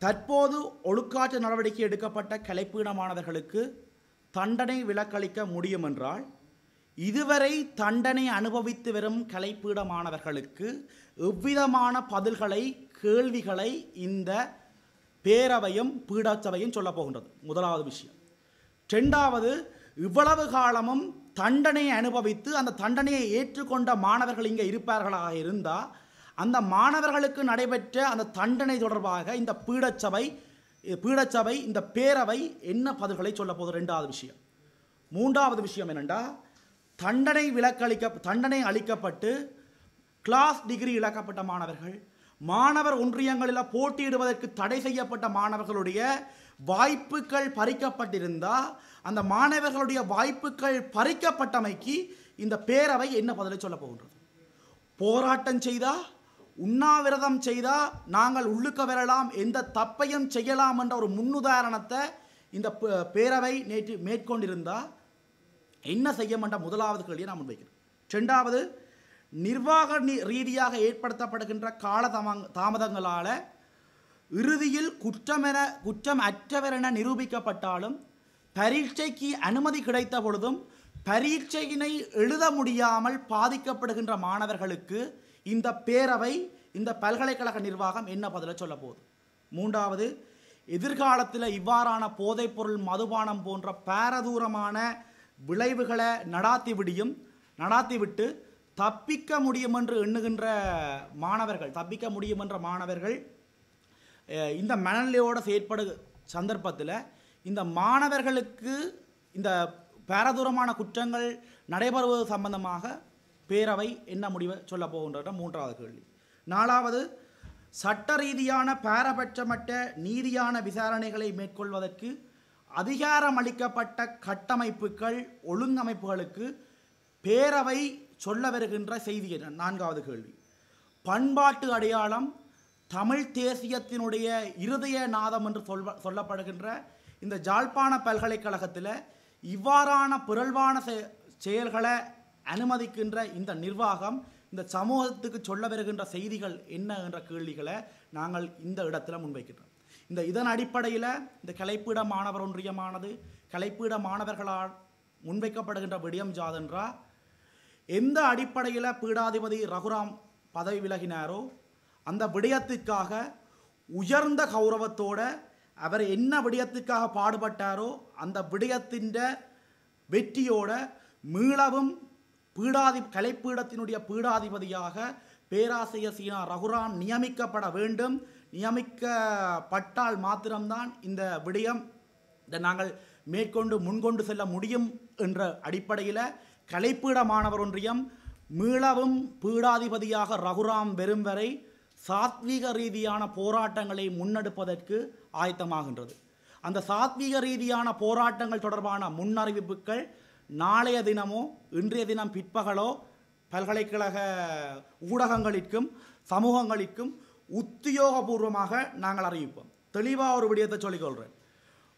தற்போது ஒழுக்காற்று நடவடிக்கை எடுக்கப்பட்ட கலைப்பீட மாணவர்களுக்கு தண்டனை விலக்களிக்க முடியும் என்றால் இதுவரை தண்டனை அனுபவித்து வரும் கலைப்பீட மாணவர்களுக்கு எவ்விதமான பதில்களை கேள்விகளை இந்த பேரவையும் பீடச்சபையும் சொல்ல போகின்றது. முதலாவது விஷயம். 2வது, இவ்வளவு காலமும் தண்டனையை அனுபவித்து அந்த தண்டனையை ஏற்றுக்கொண்ட மாணவர்கள் இங்கே இருப்பார்களாக இருந்தால் அந்த மாணவர்களுக்கு நடைபெற்ற அந்த தண்டனை தொடர்பாக இந்த பீடச்சபை இந்த பேரவை என்ன பதில்களை சொல்ல போகுது? ரெண்டாவது விஷயம். மூன்றாவது விஷயம் என்னென்னா, தண்டனை அளிக்கப்பட்டு கிளாஸ் டிகிரி இழக்கப்பட்ட மாணவர்கள், மாணவர் ஒன்றியங்களில் போட்டியிடுவதற்கு தடை செய்யப்பட்ட மாணவர்களுடைய வாய்ப்புகள் பறிக்கப்பட்டிருந்தால் அந்த மாணவர்களுடைய வாய்ப்புகள் பறிக்கப்பட்டமைக்கு இந்த பேரவை என்ன பதிலை சொல்ல போகின்றது? போராட்டம் செய்தால், உண்ணாவிரதம் செய்தால் நாங்கள் உள்ளுக்க வரலாம், எந்த தப்பையும் செய்யலாம் என்ற ஒரு முன்னுதாரணத்தை இந்த பேரவை நேற்று மேற்கொண்டிருந்தால் என்ன செய்ய என்ற முதலாவது கேள்வியை நான் முன்வைக்கிறேன். இரண்டாவது, நிர்வாக ரீதியாக ஏற்படுத்தப்படுகின்ற கால தாமதங்களால் இறுதியில் குற்றம் அற்றவர் என நிரூபிக்கப்பட்டாலும் பரீட்சைக்கு அனுமதி கிடைத்த பொழுதும் பரீட்சையினை எழுத முடியாமல் பாதிக்கப்படுகின்ற மாணவர்களுக்கு இந்த பேரவை, இந்த பல்கலைக்கழக நிர்வாகம் என்ன பதிலை சொல்ல போகுது? மூன்றாவது, எதிர்காலத்தில் இவ்வாறான போதைப்பொருள், மதுபானம் போன்ற பாரதூரமான விளைவுகளை நடாத்திவிட்டு தப்பிக்க முடியும் என்று எண்ணுகின்ற மாணவர்கள் இந்த மனநிலையோடு செயற்படு சந்தர்ப்பத்தில் இந்த மாணவர்களுக்கு இந்த பாரதூரமான குற்றங்கள் நடைபெறுவது சம்பந்தமாக பேரவை என்ன முடிவை சொல்ல போகின்ற மூன்றாவது கேள்வி. நாலாவது, சட்ட ரீதியான பாரபட்சமற்ற நீதியான விசாரணைகளை மேற்கொள்வதற்கு அதிகாரம் அளிக்கப்பட்ட கட்டமைப்புகள், ஒழுங்கமைப்புகளுக்கு பேரவை சொல்ல வருகின்ற செய்தி. நான்காவது கேள்வி, பண்பாட்டு அடையாளம், தமிழ் தேசியத்தினுடைய இருதய நாதம் என்று சொல்லப்படுகின்ற இந்த யாழ்ப்பாண பல்கலைக்கழகத்தில் இவ்வாறான பிறழ்வான செயல்களை அனுமதிக்கின்ற இந்த நிர்வாகம் இந்த சமூகத்துக்கு சொல்ல வருகின்ற செய்திகள் என்ன என்ற கேள்விகளை நாங்கள் இந்த இடத்துல முன்வைக்கின்றோம். இதன் அடிப்படையில் இந்த கலைப்பீட மாணவர் ஒன்றியமானது கலைப்பீட மாணவர்களால் முன்வைக்கப்படுகின்ற விடயம் ஜாதென்றா, எந்த அடிப்படையில் பீடாதிபதி ரகுராம் பதவி விலகினாரோ அந்த விடயத்துக்காக உயர்ந்த கௌரவத்தோட அவர் என்ன விடயத்துக்காக பாடுபட்டாரோ அந்த விடயத்தின் வெற்றியோட மீளவும் கலைப்பீடத்தினுடைய பீடாதிபதியாக பேராசிரியர் சீனா ரகுராம் நியமிக்கப்பட வேண்டும். நியமிக்கப்பட்டால் மாத்திரம்தான் இந்த விடயம் நாங்கள் முன்கொண்டு செல்ல முடியும் என்ற அடிப்படையில் கலைப்பீட மாணவர் ஒன்றியம் மீளவும் பீடாதிபதியாக ரகுராம் வெறும் வரை சாத்வீக ரீதியான போராட்டங்களை முன்னெடுப்பதற்கு ஆயத்தமாகின்றது. அந்த சாத்வீக ரீதியான போராட்டங்கள் தொடர்பான முன்னறிவிப்புகள் நாளைய தினமோ இன்றைய தினம் பிற்பகலோ பல்கலைக்கழக ஊடகங்களுக்கும் சமூகங்களுக்கும் உத்தியோகபூர்வமாக நாங்கள் அறிவிப்போம். தெளிவாக ஒரு விடயத்தை சொல்லிக்கொள்கிறேன்.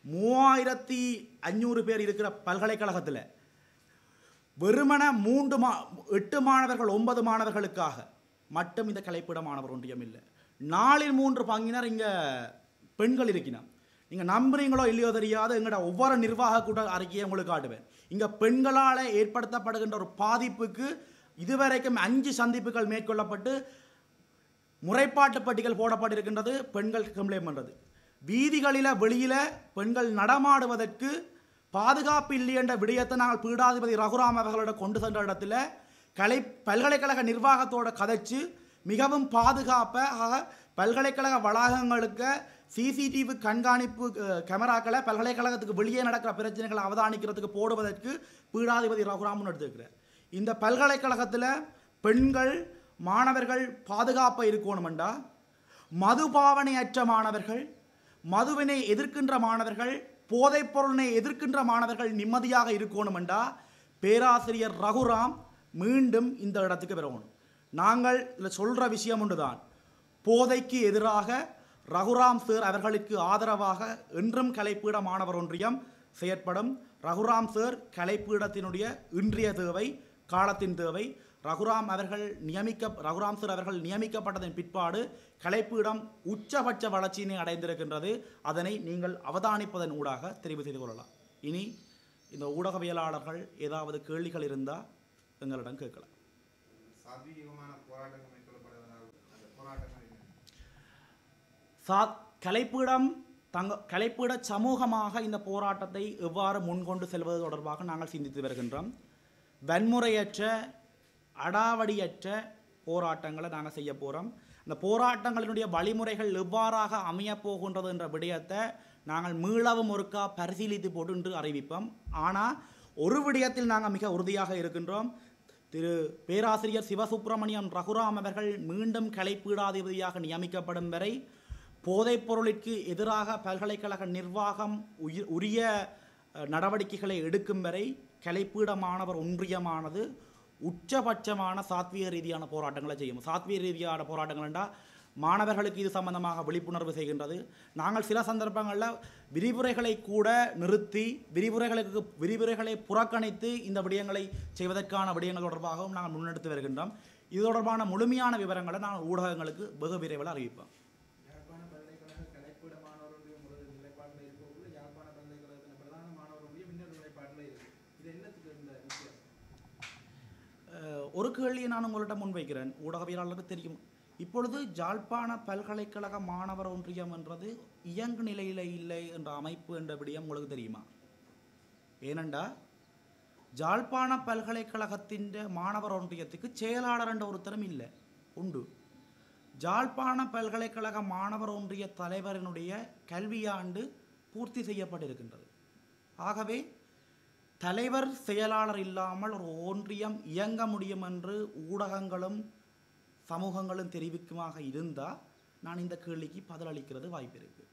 3500 பேர் இருக்கிற பல்கலைக்கழகத்தில் வெறுமன 8 மாணவர்கள் 9 மாணவர்களுக்காக மட்டும் இந்த கலைப்பீட மாணவர் ஒன்றியம் இல்லை. 4/3 பங்கினர் இங்கே பெண்கள் இருக்கிறோம். நீங்கள் நம்புறீங்களோ இல்லையோ தெரியாது, எங்களோட ஒவ்வொரு நிர்வாக கூட அறிக்கையை உங்களுக்கு காட்டுவேன். இங்கே பெண்களால் ஏற்படுத்தப்படுகின்ற ஒரு பாதிப்புக்கு இதுவரைக்கும் 5 சந்திப்புகள் மேற்கொள்ளப்பட்டு முறைப்பாட்டு பட்டிகள் போடப்பட்டிருக்கின்றது. பெண்கள் கம்ப்ளைண்ட் பண்ணுறது, வீதிகளில் வெளியில் பெண்கள் நடமாடுவதற்கு பாதுகாப்பு இல்லை என்ற விடயத்தை நாங்கள் பீடாதிபதி ரகுராம் அவர்களோட கொண்டு சென்ற இடத்துல பல்கலைக்கழக நிர்வாகத்தோட கதைச்சு மிகவும் பாதுகாப்பாக பல்கலைக்கழக வளாகங்களுக்கு சிசிடிவி கண்காணிப்பு கேமராக்களை பல்கலைக்கழகத்துக்கு வெளியே நடக்கிற பிரச்சனைகளை அவதானிக்கிறதுக்கு போடுவதற்கு பீடாதிபதி ரகுராம் எடுத்துக்கிறார். இந்த பல்கலைக்கழகத்தில் பெண்கள் மாணவர்கள் பாதுகாப்பாக இருக்கணுமெண்டா, மதுபாவனையற்ற மாணவர்கள், மதுவினை எதிர்க்கின்ற மாணவர்கள், போதைப்பொருளை எதிர்க்கின்ற மாணவர்கள் நிம்மதியாக இருக்கணுமெண்டா பேராசிரியர் ரகுராம் மீண்டும் இந்த இடத்துக்கு வரணும். நாங்கள் இதில் சொல்கிற விஷயம் ஒன்று தான், போதைக்கு எதிராக ரகுராம் சார் அவர்களுக்கு ஆதரவாக என்றும் கலைப்பீட மாணவர் ஒன்றியம் செயற்படும். ரகுராம் சார் கலைப்பீடத்தினுடைய இன்றைய தேவை, காலத்தின் தேவை. ரகுராம் சார் அவர்கள் நியமிக்கப்பட்டதன் பிற்பாடு கலைப்பீடம் உச்சபட்ச வளர்ச்சியினை அடைந்திருக்கின்றது. அதனை நீங்கள் அவதானிப்பதன் ஊடாக தெரிவு செய்து கொள்ளலாம். இனி இந்த ஊடகவியலாளர்கள் ஏதாவது கேள்விகள் இருந்தால் எங்களிடம் கேட்கலாம். கலைப்பீடம் கலைப்பீட சமூகமாக இந்த போராட்டத்தை எவ்வாறு முன்கொண்டு செல்வது தொடர்பாக நாங்கள் சிந்தித்து வருகின்றோம். வன்முறையற்ற அடாவடியற்ற போராட்டங்களை நாங்கள் செய்ய போகிறோம். அந்த போராட்டங்களினுடைய வழிமுறைகள் எவ்வாறாக அமையப் போகின்றது என்ற விடயத்தை நாங்கள் மீளவும் ஒருக்கா பரிசீலித்து போட்டு இன்று அறிவிப்போம். ஆனால் ஒரு விடயத்தில் நாங்கள் மிக உறுதியாக இருக்கின்றோம். திரு பேராசிரியர் சிவசுப்பிரமணியம் ரகுராம் அவர்கள் மீண்டும் கலைப்பீடாதிபதியாக நியமிக்கப்படும் வரை போதைப் பொருளிற்கு எதிராக பல்கலைக்கழக நிர்வாகம் உரிய நடவடிக்கைகளை எடுக்கும் வரை கலைப்பீட மாணவர் ஒன்றியமானது உச்சபட்சமான சாத்வீக ரீதியான போராட்டங்களை செய்யும். சாத்வீக ரீதியான போராட்டங்கள் என்றால் மாணவர்களுக்கு இது சம்பந்தமாக விழிப்புணர்வு செய்கின்றது. நாங்கள் சில சந்தர்ப்பங்களில் விரிவுரைகளை கூட நிறுத்தி விரிவுரைகளை புறக்கணித்து இந்த விடயங்களை செய்வதற்கான விடயங்கள் தொடர்பாகவும் நாங்கள் முன்னெடுத்து வருகின்றோம். இது தொடர்பான முழுமையான விவரங்களை நாங்கள் ஊடகங்களுக்கு வெகு விரைவில் அறிவிப்போம். ஒரு கேள்வியை நான் உங்கள்கிட்ட முன்வைக்கிறேன், ஊடகவியலாளருக்கு தெரியும். இப்பொழுது ஜாழ்ப்பாண பல்கலைக்கழக மாணவர் ஒன்றியம் என்றது இயங்கு நிலையில் இல்லை என்ற அமைப்பு என்ற விடயம் உங்களுக்கு தெரியுமா? ஏனெண்டா ஜாழ்ப்பாண பல்கலைக்கழகத்தின் மாணவர் ஒன்றியத்துக்கு செயலாளர் என்ற ஒருத்தரும் இல்லை உண்டு. ஜாழ்ப்பாண பல்கலைக்கழக மாணவர் ஒன்றிய தலைவரினுடைய கல்வியாண்டு பூர்த்தி செய்யப்பட்டிருக்கின்றது. ஆகவே தலைவர் செயலாளர் இல்லாமல் ஒரு ஒன்றியம் இயங்க முடியும் என்று ஊடகங்களும் சமூகங்களும் தெரிவிக்குமாக இருந்தால் நான் இந்த கேள்விக்கு பதிலளிக்கிறது வாய்ப்பு இருக்கு.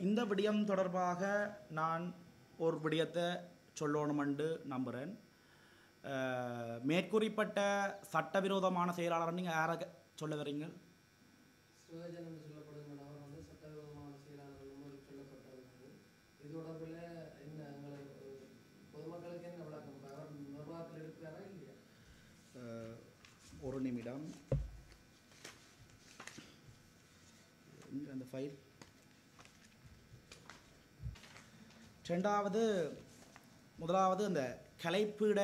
இந்த விடயம் தொடர்பாக நான் ஒரு விடயத்தை சொல்லணும் என்று நம்புகிறேன். மேற்கூறிப்பட்ட சட்டவிரோதமான செயலாளர் நீங்கள் யாரை சொல்ல வரீங்க? ஒரு நிமிடம், அந்த ஃபைல். முதலாவது அந்த கலைப்பீட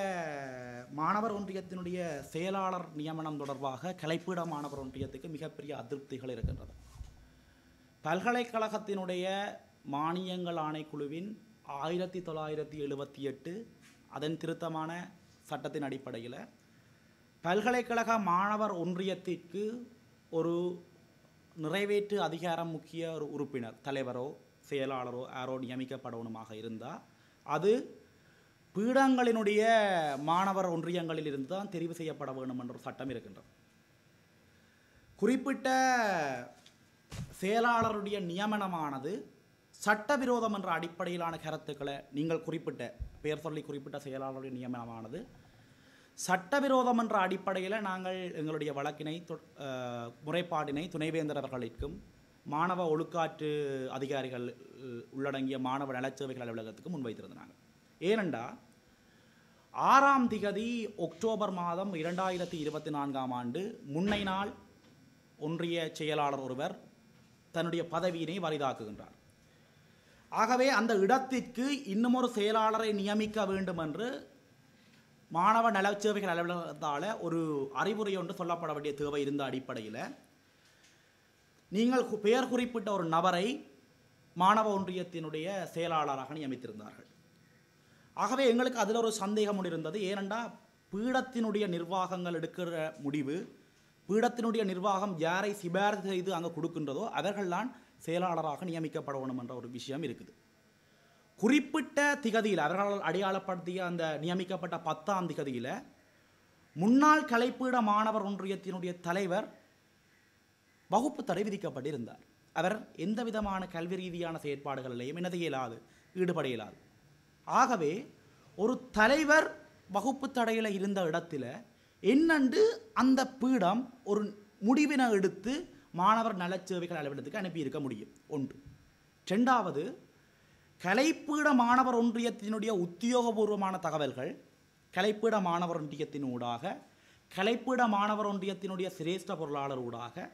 மாணவர் ஒன்றியத்தினுடைய செயலாளர் நியமனம் தொடர்பாக கலைப்பீட மாணவர் ஒன்றியத்துக்கு மிகப்பெரிய அதிருப்திகள் இருக்கின்றது. பல்கலைக்கழகத்தினுடைய மானியங்கள் ஆணைக்குழுவின் 1978 அதன் திருத்தமான சட்டத்தின் அடிப்படையில் பல்கலைக்கழக மாணவர் ஒன்றியத்திற்கு ஒரு நிறைவேற்று அதிகாரம் முக்கிய ஒரு உறுப்பினர், தலைவரோ செயலாளரோ யாரோ நியமிக்கப்படணுமாக இருந்தால் அது பீடங்களினுடைய மாணவர் ஒன்றியங்களில் இருந்து தான் தெரிவு செய்யப்பட வேண்டும் என்ற ஒரு சட்டம் இருக்கின்றது. குறிப்பிட்ட செயலாளருடைய நியமனமானது சட்டவிரோதம் என்ற அடிப்படையிலான கருத்துக்களை நீங்கள் குறிப்பிட்ட செயலாளருடைய நியமனமானது சட்டவிரோதம் என்ற அடிப்படையில் நாங்கள் எங்களுடைய வழக்கினை முறைப்பாட்டினை துணைவேந்தர் அவர்களுக்கும் மாணவ ஒழுக்காற்று அதிகாரிகள் உள்ளடங்கிய மாணவ நலச்சேவைகள் அலுவலகத்துக்கு முன்வைத்திருந்தாங்க. ஏனென்றா 6ஆம் திகதி அக்டோபர் மாதம் 2024ஆம் ஆண்டு முன்னை நாள் ஒன்றிய செயலாளர் ஒருவர் தன்னுடைய பதவியினை வரிதாக்குகின்றார். ஆகவே அந்த இடத்திற்கு இன்னும் ஒரு செயலாளரை நியமிக்க வேண்டும் என்று மாணவ நலச்சேவைகள் அலுவலகத்தால் ஒரு அறிவுரை ஒன்று சொல்லப்பட வேண்டிய தேவை இருந்த அடிப்படையில் நீங்கள் பெயர் குறிப்பிட்ட ஒரு நபரை மாணவ ஒன்றியத்தினுடைய செயலாளராக நியமித்திருந்தார்கள். ஆகவே எங்களுக்கு அதில் ஒரு சந்தேகம் இருந்தது. ஏனென்றால் பீடத்தினுடைய நிர்வாகங்கள் எடுக்கிற முடிவு, பீடத்தினுடைய நிர்வாகம் யாரை சிபாரிசு செய்து அங்கே கொடுக்கின்றதோ அவர்கள்தான் செயலாளராக நியமிக்கப்பட வேண்டும் என்ற ஒரு விஷயம் இருக்குது. குறிப்பிட்ட திகதியில் அவர்களால் அடையாளப்படுத்திய அந்த நியமிக்கப்பட்ட 10ஆம் திகதியில் முன்னாள் கலைப்பீட மாணவர் ஒன்றியத்தினுடைய தலைவர் வகுப்பு தடை விதிக்கப்பட்டிருந்தார். அவர் எந்த விதமான கல்வி ரீதியான செயற்பாடுகளிலேயும் என்ன செய்யலாது, ஈடுபட இயலாது. ஆகவே ஒரு தலைவர் வகுப்பு தடையில் இருந்த இடத்துல என்னண்டு அந்த பீடம் ஒரு முடிவினை எடுத்து மாணவர் நலச்சேவைகள் அலுவலகத்துக்கு அனுப்பியிருக்க முடியும். ஒன்று. ரெண்டாவது, கலைப்பீட மாணவர் ஒன்றியத்தினுடைய உத்தியோகபூர்வமான தகவல்கள் கலைப்பீட மாணவர் ஒன்றியத்தின் ஊடாக, கலைப்பீட மாணவர் ஒன்றியத்தினுடைய சிரேஷ்ட பொருளாளர் ஊடாக,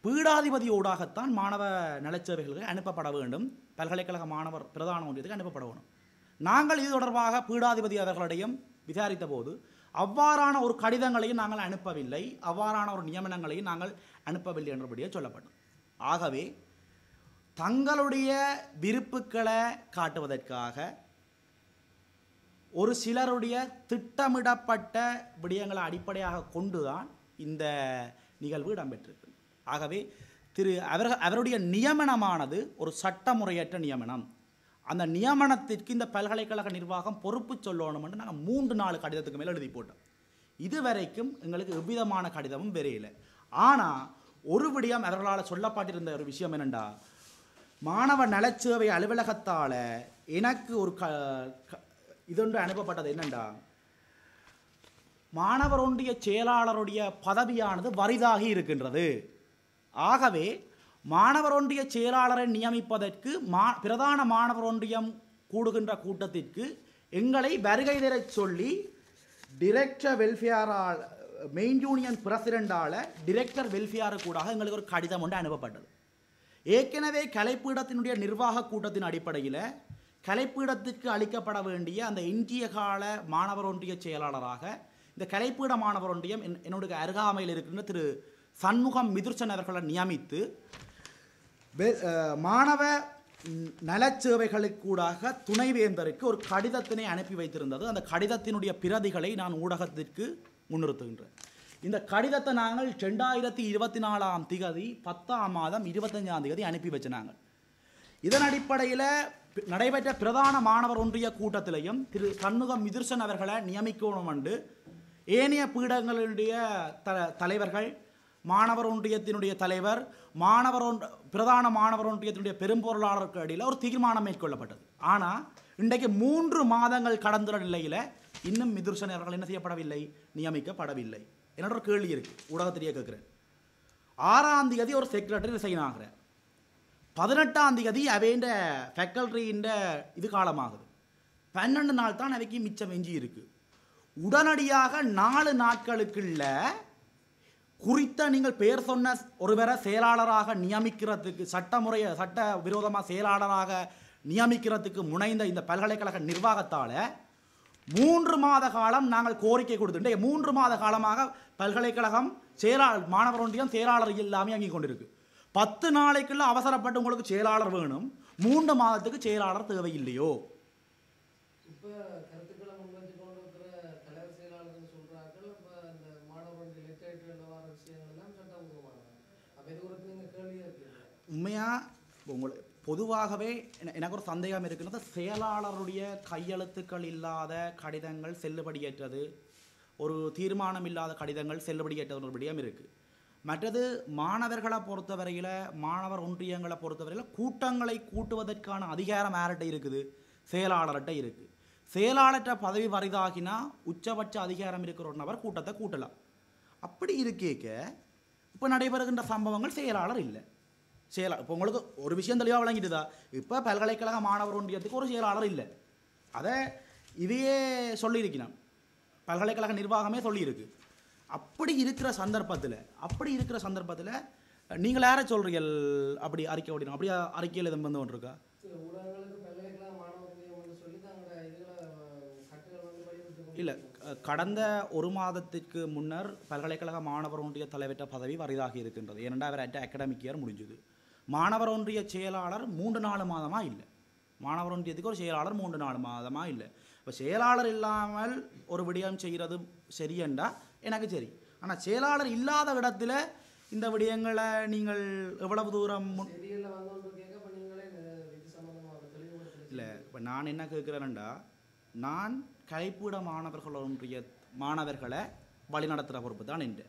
பீடாதிபதி ஊடாகத்தான் மாணவ நலச்சேவைகளுக்கு அனுப்பப்பட வேண்டும். பல்கலைக்கழக மாணவர் பிரதான ஒன்றியத்துக்கு அனுப்பப்பட வேண்டும். நாங்கள் இது தொடர்பாக பீடாதிபதி அவர்களிடையும் விசாரித்த போது அவ்வாறான ஒரு கடிதங்களையும் நாங்கள் அனுப்பவில்லை, அவ்வாறான ஒரு நியமனங்களையும் நாங்கள் அனுப்பவில்லை என்றபடியே சொல்லப்படும். ஆகவே தங்களுடைய விருப்புக்களை காட்டுவதற்காக ஒரு சிலருடைய திட்டமிடப்பட்ட விடயங்களை அடிப்படையாக கொண்டுதான் இந்த நிகழ்வு இடம்பெற்றிருக்கு. ஆகவே அவருடைய நியமனமானது ஒரு சட்டமுறையற்ற நியமனம். அந்த நியமனத்திற்கு இந்த பல்கலைக்கழக நிர்வாகம் பொறுப்பு சொல்லணும் என்று நாங்கள் 3-4 கடிதத்துக்கு மேலே எழுதி போட்டோம். இதுவரைக்கும் எங்களுக்கு எவ்விதமான கடிதமும் வரையில்லை. ஆனால் ஒரு விடயம் அவர்களால் சொல்லப்பட்டிருந்த ஒரு விஷயம் என்னென்னா, மாணவ நலச்சேவை அலுவலகத்தால் எனக்கு ஒரு இதொன்று அனுப்பப்பட்டது என்னென்னா, மாணவர் ஒன்றிய செயலாளருடைய பதவியானது வரிதாகி இருக்கின்றது. ஆகவே மாணவர் ஒன்றிய செயலாளரை நியமிப்பதற்கு பிரதான மாணவர் ஒன்றியம் கூடுகின்ற கூட்டத்திற்கு எங்களை வருகை தர சொல்லி டிரெக்டர் வெல்ஃபேரால் மெயின் யூனியன் பிரசிடெண்டால் டிரெக்டர் வெல்ஃபேரு கூட எங்களுக்கு ஒரு கடிதம் ஒன்று அனுப்பப்பட்டது. ஏற்கனவே கலைப்பீடத்தினுடைய நிர்வாக கூட்டத்தின் அடிப்படையில் கலைப்பீடத்திற்கு அளிக்கப்பட வேண்டிய அந்த இந்திய கால மாணவர் ஒன்றிய செயலாளராக இந்த கலைப்பீட மாணவர் ஒன்றியம் என்னுடைய அருகாமையில் இருக்கின்ற திரு சண்முகம் மிதுர்சன் அவர்களை நியமித்து மாணவ நலச்சேவைகளுக்கூடாக துணைவேந்தருக்கு ஒரு கடிதத்தினை அனுப்பி வைத்திருந்தது. அந்த கடிதத்தினுடைய பிரதிகளை நான் ஊடகத்திற்கு முன்னிறுத்துகின்றேன். இந்த கடிதத்தை நாங்கள் 2024 திகதி 10ஆம் மாதம் 25ஆம் தேதி அனுப்பி வச்சினாங்க. இதன் அடிப்படையில் நடைபெற்ற பிரதான மாணவர் ஒன்றிய கூட்டத்திலையும் திரு சண்முகம் மிதுர்சன் அவர்களை நியமிக்கணும் என்று ஏனைய பீடங்களுடைய தலைவர்கள், மாணவர் ஒன்றியத்தினுடைய தலைவர், பிரதான மாணவர் ஒன்றியத்தினுடைய பெரும்பொருளாளருக்கு இடையில் ஒரு தீர்மானம் மேற்கொள்ளப்பட்டது. ஆனால் இன்றைக்கு 3 மாதங்கள் கடந்துள்ள நிலையில் இன்னும் மிதுர்சன் அவர்கள் என்ன செய்யப்படவில்லை, நியமிக்கப்படவில்லை. என்னோட ஒரு கேள்வி இருக்குது, ஊடகத்திலேயே கேட்குறேன். 6ஆம் தேதி ஒரு செக்ரட்டரி ரிசைன் ஆகிறார். 18ஆம் தேதி அவைண்ட ஃபேக்கல்டின்ற இது காலமாகுது. 12 நாள் தான் அவைக்கு மிச்சம் எஞ்சி இருக்குது. உடனடியாக 4 நாட்களுக்குள்ள குறித்த நீங்கள் பெயர் சொன்ன ஒருவரை செயலாளராக நியமிக்கிறதுக்கு சட்ட விரோதமாக செயலாளராக நியமிக்கிறதுக்கு முனைந்த இந்த பல்கலைக்கழக நிர்வாகத்தால் 3 மாத காலம் நாங்கள் கோரிக்கை கொடுத்துட்டு 3 மாத காலமாக பல்கலைக்கழகம் மாணவர் ஒன்றியம் செயலாளர் இல்லாமல் இயங்கிக் கொண்டிருக்கு. 10 நாளைக்குள்ள அவசரப்பட்டு உங்களுக்கு செயலாளர் வேணும், 3 மாதத்துக்கு செயலாளர் தேவையில்லையோ? உண்மையாக பொதுவாகவே எனக்கு ஒரு சந்தேகம் இருக்கிறது. செயலாளருடைய கையெழுத்துக்கள் இல்லாத கடிதங்கள் செல்லுபடியேற்றது, ஒரு தீர்மானம் இல்லாத கடிதங்கள் செல்லுபடியேற்றது ஒரு விடயம் இருக்குது. மற்றது மாணவர்களை பொறுத்தவரையில், மாணவர் ஒன்றியங்களை பொறுத்தவரையில் கூட்டங்களை கூட்டுவதற்கான அதிகாரம் யார்கிட்ட இருக்குது? செயலாளர்கிட்ட இருக்குது. செயலாளர்கிட்ட பதவி வரிதாகினா உச்சபட்ச அதிகாரம் இருக்கிற ஒரு நபர் கூட்டத்தை கூட்டலாம். அப்படி இருக்கேக்க இப்போ நடைபெறுகின்ற சம்பவங்கள் செயலாளர் இல்லை. இப்போ உங்களுக்கு ஒரு விஷயம் தெளிவாக விளங்கிட்டுதா? இப்போ பல்கலைக்கழக மாணவர் ஒன்றியத்துக்கு ஒரு செயலாளர் இல்லை. அதை இதையே சொல்லியிருக்கிறான், பல்கலைக்கழக நிர்வாகமே சொல்லியிருக்கு. அப்படி இருக்கிற சந்தர்ப்பத்தில் நீங்கள் யாரை சொல்கிறீர்கள் அப்படி அறிக்கை ஓடினோம்? அப்படியே அறிக்கையில் எதுவும் வந்து ஒன்று இருக்கா? இல்லை, கடந்த 1 மாதத்திற்கு முன்னர் பல்கலைக்கழக மாணவர் ஒன்றிய தலைவர்கிட்ட பதவி வரிதாகி இருக்கின்றது. ஏனென்றால் அவர் அகாடமிக் இயர் முடிஞ்சுது. மாணவர் ஒன்றிய செயலாளர் 3-4 மாதமாக இல்லை. மாணவர் ஒன்றியத்துக்கு ஒரு செயலாளர் 3-4 மாதமாக இல்லை. இப்போ செயலாளர் இல்லாமல் ஒரு விடயம் செய்கிறது சரியென்றா எனக்கு சரி. ஆனால் செயலாளர் இல்லாத இடத்துல இந்த விடயங்களை நீங்கள் எவ்வளவு தூரம் இல்லை. இப்போ நான் என்ன கேட்குறேன்டா, நான் கலைப்பீட மாணவர்களை வழிநடத்துகிற பொறுப்பு தான் என்று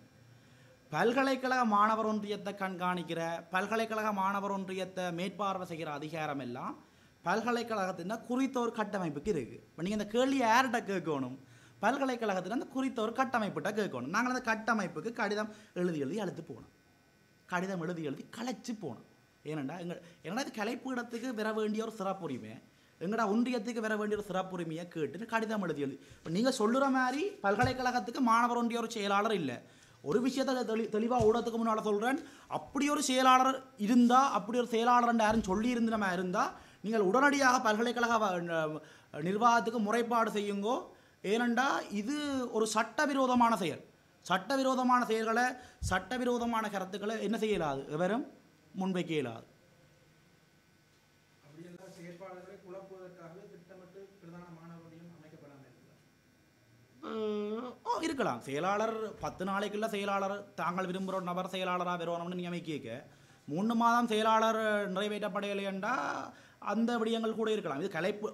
பல்கலைக்கழக மாணவர் ஒன்றியத்தை கண்காணிக்கிற, பல்கலைக்கழக மாணவர் ஒன்றியத்தை மேற்பார்வை செய்கிற அதிகாரம் எல்லாம் பல்கலைக்கழகத்தின் குறித்த ஒரு கட்டமைப்புக்கு இருக்குது. இப்போ நீங்கள் இந்த கேள்வி யார்கிட்ட கேட்கணும்? பல்கலைக்கழகத்தில் அந்த குறித்த ஒரு கட்டமைப்புகிட்ட கேட்கணும். நாங்கள் அந்த கட்டமைப்புக்கு கடிதம் எழுதி அழுத்து போனோம், கடிதம் எழுதி கலைச்சி போனோம். ஏனெண்டா இது கலைப்பீடத்துக்கு வர வேண்டிய ஒரு சிறப்புரிமை, எங்கடா ஒன்றியத்துக்கு வர வேண்டிய ஒரு சிறப்புரிமையை கேட்டுன்னு கடிதம் எழுதி. இப்போ நீங்கள் சொல்லுற மாதிரி பல்கலைக்கழகத்துக்கு மாணவர் ஒன்றிய ஒரு செயலாளர் இல்லை. ஒரு விஷயத்தை தெளிவாக ஊடகத்துக்கு முன்னால் சொல்கிறேன், அப்படி ஒரு செயலாளர் இருந்தால், அப்படி ஒரு செயலாளர் யாரும் சொல்லி இருந்தால் நீங்கள் உடனடியாக பல்கலைக்கழக நிர்வாகத்துக்கு முறைப்பாடு செய்யுங்கோ. ஏனெண்டா இது ஒரு சட்டவிரோதமான செயல். சட்டவிரோதமான செயல்களை, சட்டவிரோதமான கருத்துக்களை என்ன செய்ய இயலாது, எவரும் முன்வைக்க இயலாது. இருக்கலாம். செயலாளர் 10 நாளைக்குள்ள செயலாளர் தாங்கள் விரும்புகிற நபர் செயலாளராக வரணும்னு நியமிக்க 3 மாதம் செயலாளர் நிறைவேற்றப்படையில்லையண்டா அந்த விடயங்கள் கூட இருக்கலாம். இது கலைப்பு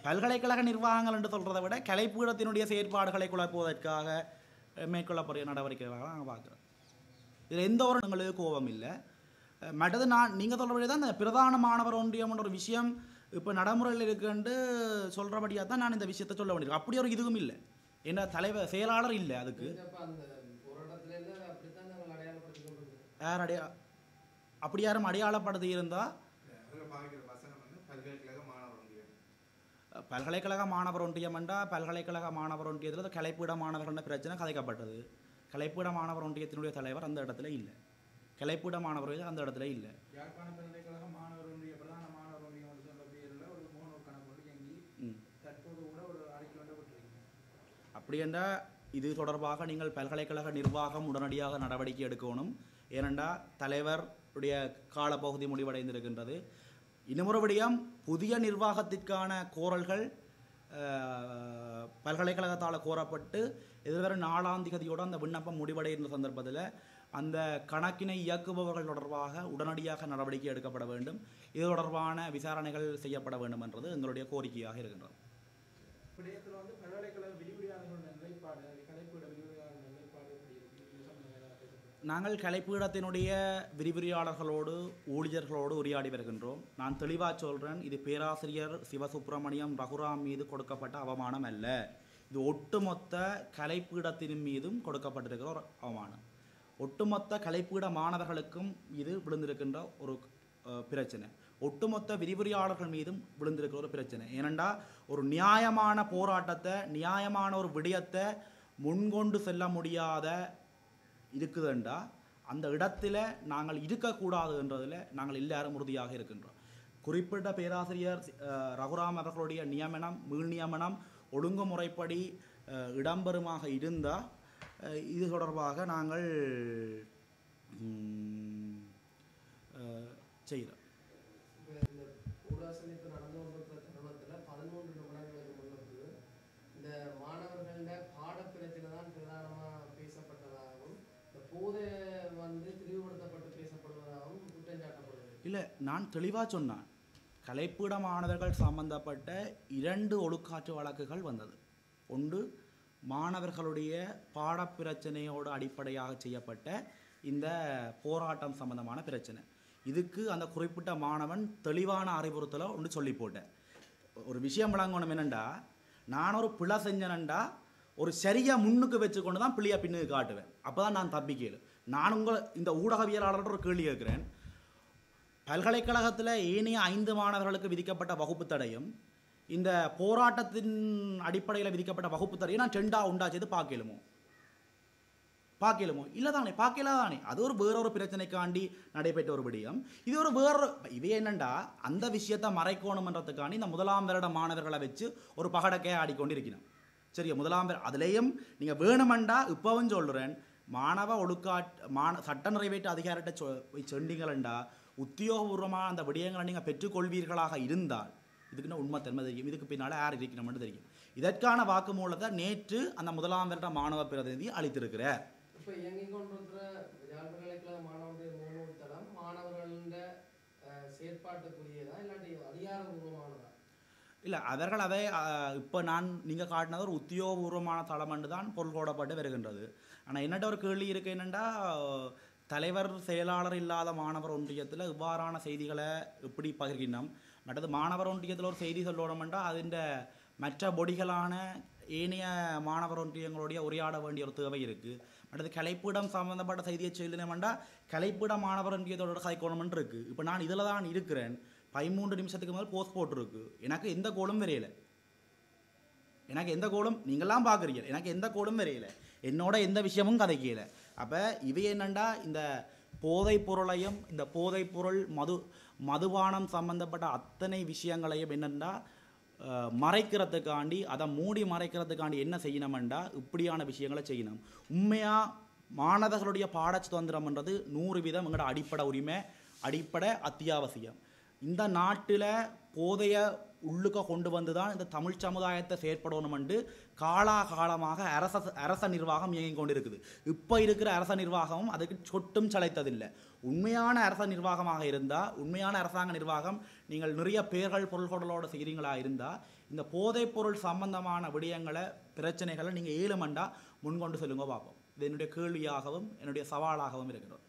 பல்கலைக்கழக நிர்வாகங்கள் என்று சொல்கிறத விட கலைப்பீடத்தினுடைய செயற்பாடுகளை குழப்புவதற்காக மேற்கொள்ளப்படுகிற நடவடிக்கைகளாக நாங்கள் பார்க்குறோம். இதில் எந்த ஒரு எங்களுக்கு கோபம் இல்லை. மற்றது நீங்கள் சொல்கிறபடி தான் இந்த பிரதான மாணவர் ஒன்றியம்ன்ற ஒரு விஷயம் இப்போ நடைமுறையில் இருக்குன்னு சொல்கிறபடியாக தான் நான் இந்த விஷயத்தை சொல்ல வேண்டியிருக்கேன். அப்படி ஒரு இதுவும் இல்லை. என்ன தலைவர் செயலாளர் இல்லை. அதுக்கு யார் அப்படி யாரும் அடையாளப்படுத்தி இருந்தால் பல்கலைக்கழக மாணவர் ஒன்றியம் என்றால் பல்கலைக்கழக மாணவர் ஒன்றியத்தில் கலைப்பீட மாணவர்கள் பிரச்சனை கதைக்கப்பட்டது. கலைப்பீட மாணவர் ஒன்றியத்தினுடைய தலைவர் அந்த இடத்துல இல்லை. கலைப்பீட மாணவர்கள் அந்த இடத்துல இல்லை. அப்படி என்றால் இது தொடர்பாக நீங்கள் பல்கலைக்கழக நிர்வாகம் உடனடியாக நடவடிக்கை எடுக்கணும். ஏனென்றால் தலைவருடைய காலப்பகுதி முடிவடைந்திருக்கின்றது. இன்னொரு விடயம், புதிய நிர்வாகத்திற்கான கோரல்கள் பல்கலைக்கழகத்தால் கோரப்பட்டு எதிர்வரும் 4ஆம் தேதியோடு அந்த விண்ணப்பம் முடிவடைகின்ற சந்தர்ப்பத்தில் அந்த கணக்கினை இயக்குபவர்கள் தொடர்பாக உடனடியாக நடவடிக்கை எடுக்கப்பட வேண்டும். இது தொடர்பான விசாரணைகள் செய்யப்பட வேண்டும் என்றது எங்களுடைய கோரிக்கையாக இருக்கின்றது. நாங்கள் கலைப்பீடத்தினுடைய விரிவுரையாளர்களோடு ஊழியர்களோடு உரையாடி வருகின்றோம். நான் தெளிவாக சொல்கிறேன், இது பேராசிரியர் சிவசுப்பிரமணியம் ரகுராம் மீது கொடுக்கப்பட்ட அவமானம் அல்ல. இது ஒட்டுமொத்த கலைப்பீடத்தின் மீதும் கொடுக்கப்பட்டிருக்கிற ஒரு அவமானம். ஒட்டுமொத்த கலைப்பீட மாணவர்களுக்கும் இது விழுந்திருக்கின்ற ஒரு பிரச்சனை. ஒட்டுமொத்த விரிவுரையாளர்கள் மீதும் விழுந்திருக்கிற ஒரு பிரச்சனை. ஏனெண்டா ஒரு நியாயமான போராட்டத்தை, நியாயமான ஒரு விடயத்தை முன்கொண்டு செல்ல முடியாத இருக்குதுண்டா அந்த இடத்துல நாங்கள் இருக்கக்கூடாதுன்றதில் நாங்கள் எல்லாரும் உறுதியாக இருக்கின்றோம். குறிப்பிட்ட பேராசிரியர் ரகுராம் அவர்களுடைய நியமனம், மீள் நியமனம் ஒழுங்குமுறைப்படி இடம்பெறுமாக இருந்தால் இது தொடர்பாக நாங்கள் செய்கிறோம். இல்லை, நான் தெளிவாக சொன்னேன். கலைப்பீட மாணவர்கள் சம்பந்தப்பட்ட 2 ஒழுக்காற்று வழக்குகள் வந்தது. ஒன்று மாணவர்களுடைய பாடப்பிரச்சனையோடு அடிப்படையாக செய்யப்பட்ட இந்த போராட்டம் சம்பந்தமான பிரச்சனை. இதுக்கு அந்த குறிப்பிட்ட மாணவன் தெளிவான அறிவுறுத்தலை ஒன்று சொல்லி போட்டேன். ஒரு விஷயம் விளங்கணும் என்னென்னா, நான் ஒரு பிழை செஞ்சேனண்டா ஒரு சரியாக முன்னுக்கு வச்சுக்கொண்டு தான் பிள்ளையை பின்னுக்கு காட்டுவேன். அப்போ தான் நான் தப்பிக்கல. நான் உங்களை இந்த ஊடகவியலாளர்கிட்ட ஒரு கேள்வி கேட்குறேன். பல்கலைக்கழகத்தில் ஏனைய 5 மாணவர்களுக்கு விதிக்கப்பட்ட வகுப்பு தடையும் இந்த போராட்டத்தின் அடிப்படையில் விதிக்கப்பட்ட வகுப்பு தடையும் நான் 2 உண்டா செய்து பார்க்கலுமோ இல்லை தானே, பார்க்கல தானே. அது ஒரு வேறொரு பிரச்சனைக்காண்டி நடைபெற்ற ஒரு விடயம். இது ஒரு இவை என்னண்டா அந்த விஷயத்தை மறைக்கணுமன்றதுக்காண்டி இந்த 1ஆம் வருட மாணவர்களை வச்சு ஒரு பகடக்கையை ஆடிக்கொண்டு இருக்கணும். சரியா, 1ஆம் அதுலேயும் நீங்கள் வேணுமெண்டா இப்போவும் சொல்கிறேன், மாணவ சட்ட நிறைவேற்ற அதிகாரிட்ட சொன்னீங்களா உத்தியோகபூர்வமாக அந்த விடயங்களை நீங்கள் பெற்றுக்கொள்வீர்களாக இருந்தால் இதுக்குன்னா உண்மை தன்மை தெரியும். இதுக்கு பின்னால் யார் இருக்கணும்னு தெரியும். இதற்கான வாக்குமூலத்தை நேற்று அந்த 1ஆம் வருட மாணவ பிரதிநிதி அளித்திருக்கிறார். இப்போ இயங்கிக் கொண்டிருக்கிற பல்கலைக்கழக மாணவர்களுடைய மூலத்தளம் மாணவர்களுடைய செயற்பாட்டுக்குரியதா இல்லாட்டி அதிகாரபூர்வமானதா? இல்லை, அவர்கள் அதை இப்போ நீங்கள் காட்டினது ஒரு உத்தியோகபூர்வமான தளம் என்று தான் பொருள் போடப்பட்டு வருகின்றது. ஆனால் என்னட்ட ஒரு கேள்வி இருக்குது என்னென்னா, தலைவர் செயலாளர் இல்லாத மாணவர் ஒன்றியத்தில் இவ்வாறான செய்திகளை எப்படி பகிர்கின்றோம். மற்றது மாணவர் ஒன்றியத்தில் ஒரு செய்தி சொல்லணுமெண்டா அதில் மற்ற பொடிகளான ஏனைய மாணவர் ஒன்றியங்களுடைய உரையாட வேண்டிய ஒரு தேவை இருக்குது. மற்றது கலைப்பீடம் சம்மந்தப்பட்ட செய்தியை சொல்லணுமெண்டா கலைப்பீட மாணவர் ஒன்றியத்தோட கதைக்கோணம்னு இருக்குது. இப்போ நான் இதில் தான் இருக்கிறேன். 13 நிமிஷத்துக்கு மேலே போஸ்ட் போட்டிருக்கு. எனக்கு எந்த கோலும் வரையலை. நீங்களாம் பார்க்குறீங்க, எனக்கு எந்த கோலும் வரையலை. என்னோட எந்த விஷயமும் கதைக்கல. அப்போ இவை என்னண்டா இந்த போதைப் பொருளையும் இந்த போதைப் பொருள் மதுபானம் சம்பந்தப்பட்ட அத்தனை விஷயங்களையும் என்னென்னா மறைக்கிறதுக்காண்டி, அதை மூடி மறைக்கிறதுக்காண்டி என்ன செய்யணுமெண்டா இப்படியான விஷயங்களை செய்யணும். உண்மையாக மாணவர்களுடைய பாட சுதந்திரம்ன்றது 100% எங்களோட அடிப்படை உரிமை, அடிப்படை அத்தியாவசியம். இந்த நாட்டில் போதைய உள்ளுக்க கொண்டு வந்து தான் இந்த தமிழ் சமுதாயத்தை செயற்படணுமென்று காலாகாலமாக அரச நிர்வாகம் இயங்கிக் கொண்டு இருக்குது. இப்போ இருக்கிற அரச நிர்வாகமும் அதுக்கு சொட்டும் சளைத்ததில்லை. உண்மையான அரச நிர்வாகமாக இருந்தால், உண்மையான அரசாங்க நிர்வாகம், நீங்கள் நிறைய பேர்கள் பொருள்களோடு செய்கிறீங்களா இருந்தால், இந்த போதைப் பொருள் சம்பந்தமான விடயங்களை, பிரச்சனைகளை நீங்கள் 7 மண்டா முன்கொண்டு சொல்லுங்க பார்ப்போம். இது என்னுடைய கேள்வியாகவும் என்னுடைய சவாலாகவும் இருக்கிறது.